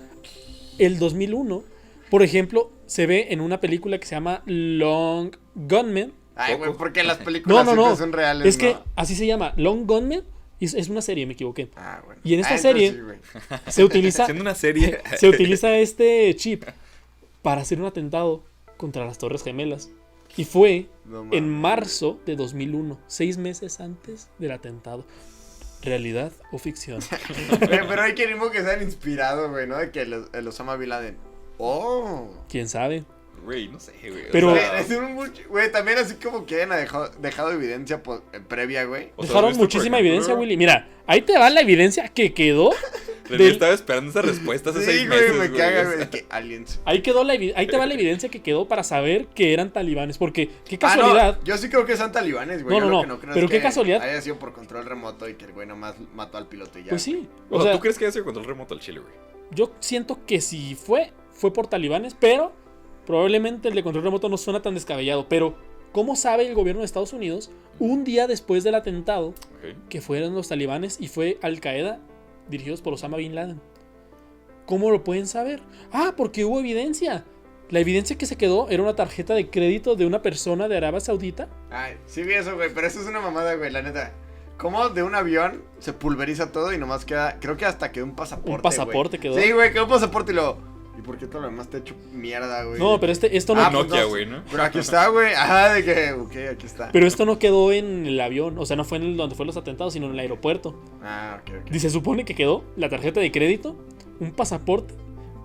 el 2001. Por ejemplo, se ve en una película que se llama Long Gunman. Ay, güey, porque las películas No, siempre no, son reales, es que ¿no? así se llama, Long Gunman, y es una serie, me equivoqué. Bueno. Y en esta Entonces serie- sí, güey. Se utiliza, Haciendo una serie. se utiliza este chip para hacer un atentado contra las Torres Gemelas. Y fue No mames. en marzo de 2001, 6 meses antes del atentado. ¿Realidad o ficción? Güey, pero hay queremos que sean inspirados, güey, ¿no? De que el Osama Bin Laden. ¡Oh! ¿Quién sabe? Güey, no sé, güey. o Pero- sea, Güey, también así como que hayan dejado evidencia previa, güey. o sea, Dejaron ¿viste, por muchísima ejemplo, evidencia, Willy. Mira, ahí te va la evidencia que quedó. René del- estaba esperando esa respuesta hace Sí, 6 güey, meses, me güey. caga, o güey, sea, de que aliens. Ahí te va la evidencia que quedó para saber que eran talibanes. Porque qué No, casualidad. yo sí creo que son talibanes, güey. No, Yo no, lo que no, creo pero es qué que casualidad. haya sido por control remoto y que el güey nomás mató al piloto y ya. Pues sí. O O sea, sea, ¿tú crees que haya sido control remoto al Chile, güey? Yo siento que si fue por talibanes, pero probablemente el de control remoto no suena tan descabellado. Pero, ¿cómo sabe el gobierno de Estados Unidos, un día después del atentado, que fueron los talibanes y fue Al Qaeda, dirigidos por Osama Bin Laden? ¿Cómo lo pueden saber? Ah, porque hubo evidencia. La evidencia que se quedó era una tarjeta de crédito de una persona de Arabia Saudita. Ay, sí vi eso, güey, pero eso es una mamada, güey, la neta. ¿Cómo de un avión se pulveriza todo y nomás queda, creo que hasta quedó un pasaporte, Un pasaporte güey. quedó. Sí, güey, quedó un pasaporte y luego, ¿y por qué todo lo demás está hecho mierda, güey? No, pero esto no. pues Nokia, güey, ¿no? Pero aquí está, güey, ajá, de que, ok, aquí está. Pero esto no quedó en el avión, o sea, no fue en donde fueron los atentados, sino en el aeropuerto. Ah, ok. Y se supone que quedó la tarjeta de crédito, un pasaporte,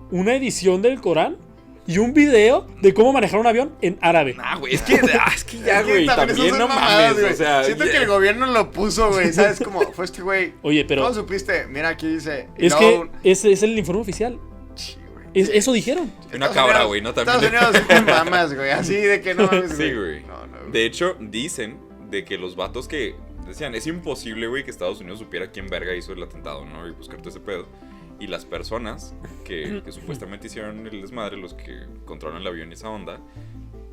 una edición del Corán y un video de cómo manejar un avión en árabe. Ah, güey, es que ya, güey, eso también son no mamadas, mames, güey. o sea... Siento que el gobierno lo puso, güey, ¿sabes? Como, fue este güey. Oye, pero ¿Cómo supiste? Mira, aquí dice. y es luego que ese es el informe oficial. Sí, güey. Eso dijeron. Una Estados cabra, Unidos- güey, ¿no? También. Estados Unidos son mamas, güey, así de que no mames, Sí, güey. No, De hecho, dicen de que los vatos que decían, es imposible, güey, que Estados Unidos supiera quién verga hizo el atentado, ¿no? Y buscar todo ese pedo. Y las personas que supuestamente hicieron el desmadre, los que controlan el avión y esa onda,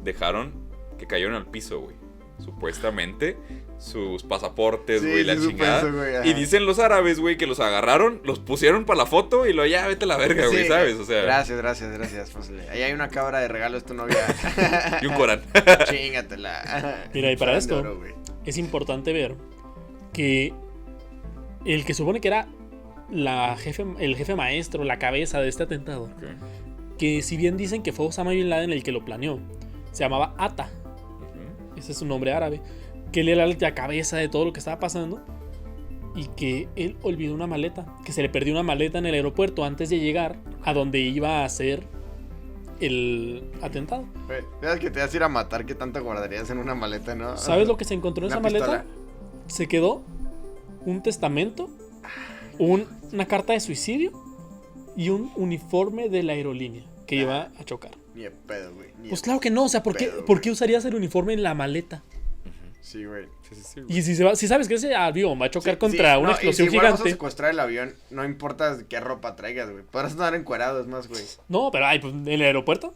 dejaron que cayeron al piso, güey. Supuestamente sus pasaportes, Sí, güey, la sí supe chingada. eso, güey, ajá. Y dicen los árabes, güey, que los agarraron, los pusieron para la foto y lo ya vete a la verga, güey, Sí, ¿sabes? O sea, Gracias, Fosle. Ahí hay una cabra de regalo, es tu novia. y un Corán. Chingatela. Mira, y para Corán de esto- oro, güey. Es importante ver que el que supone que era el jefe maestro, la cabeza de este atentado, Ok. que si bien dicen que fue Osama Bin Laden el que lo planeó, se llamaba Atta, Ujú. ese es su nombre árabe, que él era la cabeza de todo lo que estaba pasando y que él olvidó una maleta, que se le perdió una maleta en el aeropuerto antes de llegar a donde iba a hacer el atentado. Güey, ¿sabes que te vas a ir a matar? ¿Qué tanto guardarías en una maleta, no? ¿Sabes lo que se encontró en Una esa maleta? pistola. Se quedó un testamento, una carta de suicidio y un uniforme de la aerolínea que iba a chocar. Ni de pedo, güey. ni Pues de- claro que no, o sea, ¿por pedo, qué usarías el uniforme en la maleta? Sí, güey. Sí, güey. Y si sabes que ese avión va a chocar Sí, contra sí, una no, explosión y si vuelvas a gigante. secuestrar el avión, no importa qué ropa traigas, güey. Podrás andar encuerado, es más, güey. No, pero pues, en el aeropuerto.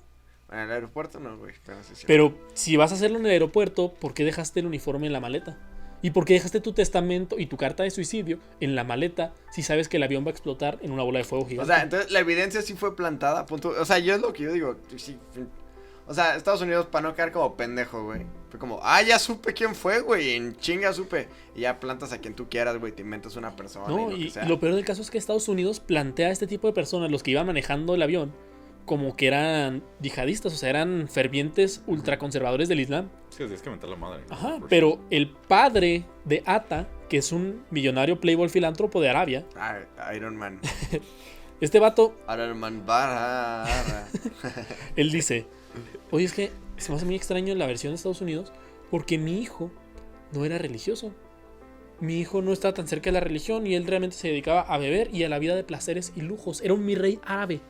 En el aeropuerto no, güey. Pero sí, sí. Pero si vas a hacerlo en el aeropuerto, ¿por qué dejaste el uniforme en la maleta? ¿Y por qué dejaste tu testamento y tu carta de suicidio en la maleta si sabes que el avión va a explotar en una bola de fuego O gigante? sea, entonces la evidencia sí fue plantada, punto. O sea, yo es lo que yo digo. Sí, o sea, Estados Unidos, para no quedar como pendejo, güey. Fue como, ya supe quién fue, güey. En chinga supe. Y ya plantas a quien tú quieras, güey. Te inventas una persona. No, y lo y que sea. lo peor del caso es que Estados Unidos plantea a este tipo de personas, los que iban manejando el avión, como que eran yihadistas, o sea, eran fervientes ultraconservadores del Islam. Sí, tienes que mentar la madre. ¿no? Ajá, pero el padre de Atta, que es un millonario playboy filántropo de Arabia, Iron Man. este vato, Iron Man barra. él dice, oye, es que se me hace muy extraño la versión de Estados Unidos porque mi hijo no era religioso. Mi hijo no estaba tan cerca de la religión y él realmente se dedicaba a beber y a la vida de placeres y lujos. Era un mi rey árabe.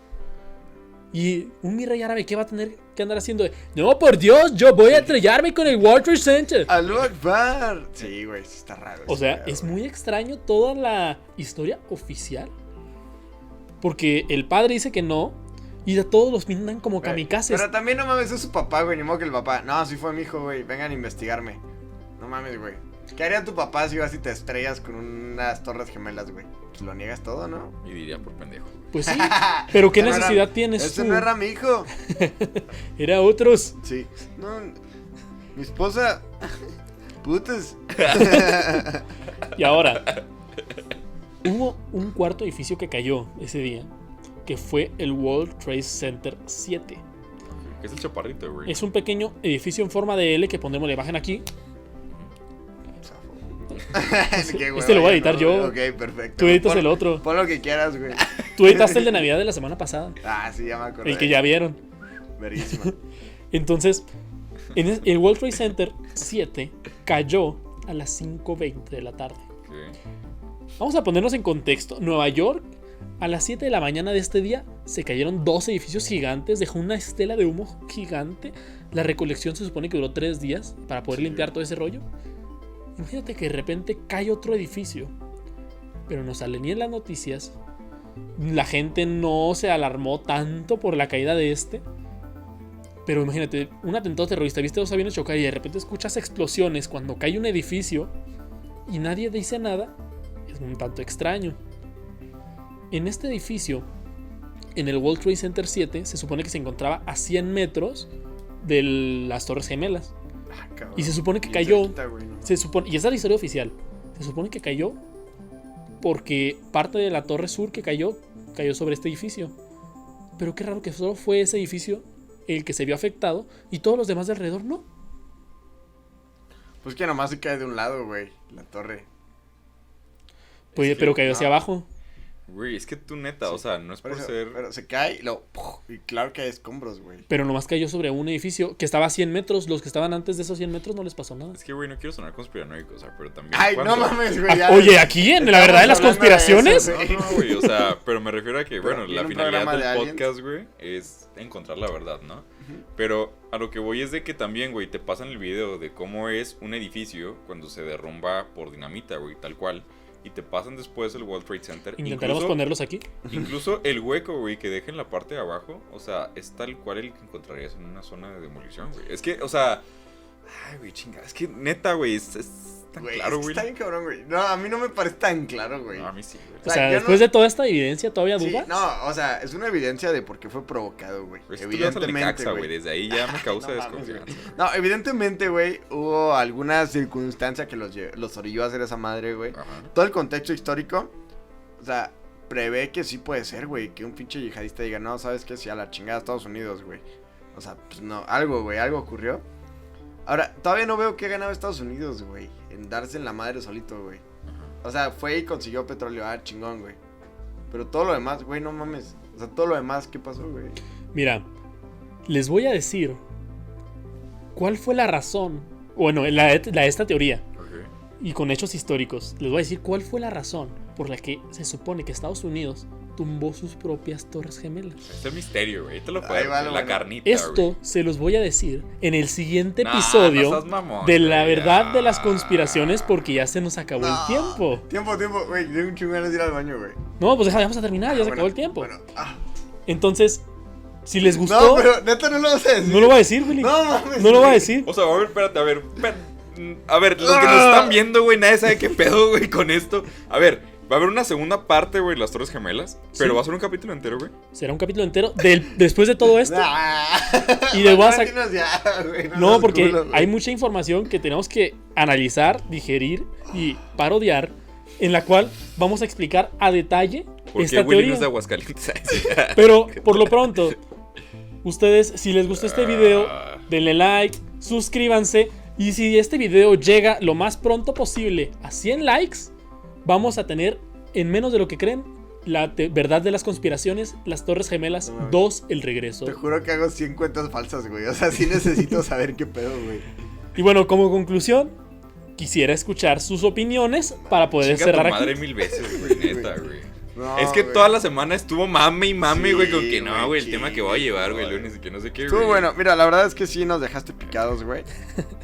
Y un mi rey árabe, ¿qué va a tener que andar haciendo? No, por Dios, yo voy a estrellarme con el World Trade Center. Alú Akbar. Sí, güey, sí está raro. O sea, ese es pedo, muy extraño toda la historia oficial. Porque el padre dice que no. Y a todos los pintan como güey. kamikazes. Pero también no mames, es su papá, güey. Ni modo que el papá. No, sí fue mi hijo, güey. Vengan a investigarme. No mames, güey. ¿Qué haría tu papá si vas y te estrellas con unas torres gemelas, güey? Pues lo niegas todo, ¿no? Y diría por pendejo. Pues sí. Pero ¿qué Ese no necesidad era- tienes Ese tú? no era mi hijo. Era otros. Sí. No, mi esposa. Putas. Y ahora, hubo un cuarto edificio que cayó ese día, que fue el World Trade Center 7. Es el chaparrito, güey. Es un pequeño edificio en forma de L que pondremos la imagen aquí. Qué hueva, Este lo voy a ya editar no, yo. Ok, perfecto. Tú editas Pon- el otro. Pon lo que quieras, güey. Tú editaste el de Navidad de la semana pasada, Sí, ya me acordé. el que ya vieron. Verguísima. Entonces, el World Trade Center 7 cayó a las 5:20 de la tarde. Ok. Vamos a ponernos en contexto. Nueva York, a las 7 de la mañana de este día, se cayeron 2 edificios gigantes, dejó una estela de humo gigante. La recolección se supone que duró 3 días para poder limpiar todo ese rollo. Imagínate que de repente cae otro edificio, pero no sale ni en las noticias, La gente no se alarmó tanto por la caída de este. Pero imagínate, un atentado terrorista, viste dos aviones chocar y de repente escuchas explosiones cuando cae un edificio y nadie dice nada. Es un tanto extraño. En este edificio, en el World Trade Center 7, se supone que se encontraba a 100 metros de las Torres Gemelas. Cabrón. Y se supone que Bien cayó. cerquita, güey, ¿no? Se supone, y esa es la historia oficial. Se supone que cayó porque parte de la torre sur que cayó sobre este edificio. Pero qué raro que solo fue ese edificio el que se vio afectado y todos los demás de alrededor no. Pues que nomás se cae de un lado, güey, la torre. Pues, Es que pero cayó no. hacia abajo. Güey, es que tú neta, o sea, no es por Por eso, ser... pero se cae y luego, ¡puf! Y claro que hay escombros, güey. Pero nomás cayó sobre un edificio que estaba a 100 metros. Los que estaban antes de esos 100 metros no les pasó nada. Es que, güey, no quiero sonar conspiranoico, o sea, pero también... Ay, cuando- no mames, güey. ya- Oye, aquí en la verdad de las Estamos hablando de conspiraciones. eso, güey. No, güey, o sea, pero me refiero a que, Pero bueno, viene la un finalidad programa de del aliens. podcast, güey, es encontrar la verdad, ¿no? Pero a lo que voy es de que también, güey, te pasan el video de cómo es un edificio cuando se derrumba por dinamita, güey, tal cual. Y te pasan después el World Trade Center. Intentaremos Incluso- ponerlos aquí. Incluso el hueco, güey, que deja en la parte de abajo, o sea, es tal cual el que encontrarías en una zona de demolición, güey. Es que, o sea, ay, güey, chinga, es que neta, güey, es tan Güey, claro, es que güey. está bien cabrón, güey. No, a mí no me parece tan claro, güey. No, a mí sí, güey. O sea, sea, yo después no- de toda esta evidencia, ¿todavía Sí, dudas? no, o sea, es una evidencia de por qué fue provocado, güey. Pues tú le vas al Evidentemente, Necaxa, güey, güey. desde ahí ya me causa No mames, desconfianza. No, evidentemente, güey, hubo alguna circunstancia que los orilló a hacer esa madre, güey. Ajá. Todo el contexto histórico, o sea, prevé que sí puede ser, güey, que un pinche yihadista diga, no, ¿sabes qué? Sí, a la chingada Estados Unidos, güey. O sea, pues no, algo, güey, algo ocurrió. Ahora, todavía no veo qué ganaba Estados Unidos, güey, en darse en la madre solito, güey. O sea, fue y consiguió petróleo, chingón, güey. Pero todo lo demás, güey, no mames. O sea, todo lo demás, ¿qué pasó, güey? Mira, les voy a decir cuál fue la razón. Bueno, esta teoría. Ok. Y con hechos históricos, les voy a decir cuál fue la razón por la que se supone que Estados Unidos tumbó sus propias torres gemelas. Es el misterio, güey. Te lo Ahí puedo va decir, lo la bueno. carnita, Esto güey. se los voy a decir en el siguiente Nah, episodio no seas mamón, de la güey, verdad ya. de las conspiraciones, porque ya se nos acabó No. el tiempo. Tiempo, güey, tengo un chingo de ganas de ir al baño, güey. No, pues vamos a terminar, ya se Bueno, acabó el tiempo. Bueno, Entonces, si les No, gustó, pero neta no lo vas a decir. no lo voy a decir, Willy. No mames. No lo voy a güey. decir. O sea, a ver, espérate, a ver. A ver, los que nos están viendo, güey, nadie sabe qué pedo, güey, con esto. A ver, va a haber una segunda parte, güey, las Torres Gemelas. Pero Sí. va a ser un capítulo entero, güey. Será un capítulo entero después de todo esto. Nah. Y le voy a sac- Dinos ya, güey, No, seas porque culo, güey. hay mucha información que tenemos que analizar, digerir y parodiar, en la cual vamos a explicar a detalle ¿Por qué esta Willy no teoría. es de Aguascalientes? Pero por lo pronto, ustedes, si les gustó este video, denle like, suscríbanse. Y si este video llega lo más pronto posible a 100 likes, vamos a tener, en menos de lo que creen, la verdad de las conspiraciones, las Torres Gemelas No mames. 2, el regreso. Te juro que hago 100 cuentas falsas, güey. O sea, sí necesito saber qué pedo, güey. Y bueno, como conclusión, quisiera escuchar sus opiniones para poder Chinga tu cerrar madre aquí. 1000 veces, güey, neta, güey. No, Es que güey. toda la semana estuvo mame y mame, Sí, güey, con que no, güey, güey, el tema que voy a llevar, güey, el güey. lunes y que no sé qué, Estuvo güey. bueno, mira, la verdad es que sí nos dejaste picados, güey.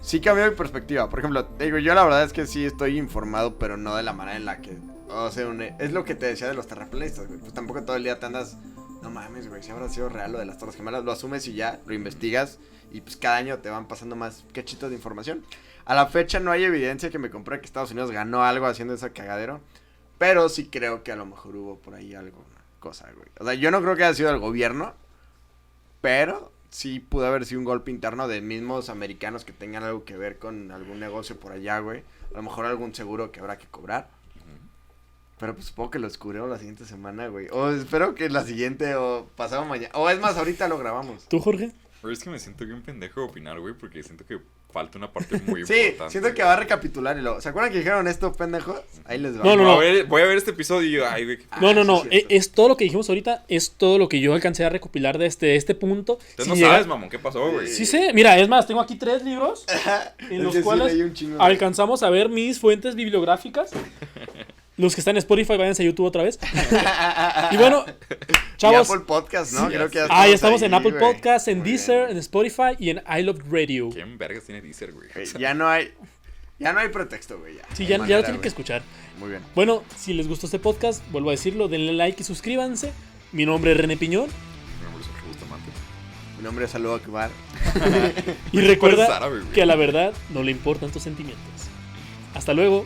Sí cambió mi perspectiva. Por ejemplo, te digo, yo la verdad es que sí estoy informado, pero no de la manera en la que. O sea, es lo que te decía de los terraplanistas, güey. Pues tampoco todo el día te andas. No mames, güey, si habrá sido real lo de las Torres Gemelas, lo asumes y ya, lo investigas. Y pues cada año te van pasando más cachitos de información. A la fecha no hay evidencia que me compruebe que Estados Unidos ganó algo haciendo ese cagadero. Pero sí creo que a lo mejor hubo por ahí alguna cosa, güey. O sea, yo no creo que haya sido el gobierno. Pero sí pudo haber sido un golpe interno de mismos americanos que tengan algo que ver con algún negocio por allá, güey. A lo mejor algún seguro que habrá que cobrar. Pero pues supongo que lo descubriremos la siguiente semana, güey. O espero que la siguiente o pasado mañana. O es más, ahorita lo grabamos. ¿Tú, Jorge? Pero es que me siento bien pendejo de opinar, güey, porque siento que falta una parte muy Sí, importante. siento que va a recapitular y luego. ¿Se acuerdan que dijeron esto, pendejos? Ahí les va. No, no, no. Voy a ver este episodio y yo, ay, güey. No, no, sí, no. es cierto. Es todo lo que dijimos ahorita. Es todo lo que yo alcancé a recopilar de este punto. Entonces Si no llega- sabes, mamón, ¿qué pasó, güey? Sí sé. Mira, es más, tengo aquí 3 libros en Es los que sí cuales leí un chingo, güey. alcanzamos a ver mis fuentes bibliográficas. Los que están en Spotify, váyanse a YouTube otra vez. Y bueno, chavos. Y Apple Podcast, ¿no? Sí, Creo que ya Ya estamos en ahí, Apple güey. Podcast, en Muy Deezer, bien. en Spotify y en I Love Radio. ¿Quién vergas tiene Deezer, güey? Ya no hay. Ya no hay pretexto, güey. Sí, Hay ya manera, lo tienen que güey. escuchar. Muy bien. Bueno, si les gustó este podcast, vuelvo a decirlo, denle like y suscríbanse. Mi nombre es René Piñón. Mi nombre es Sergio Bustamante. Mi nombre es Salud Akbar. Y recuerda Eres árabe, güey. que a la verdad no le importan tus sentimientos. Hasta luego.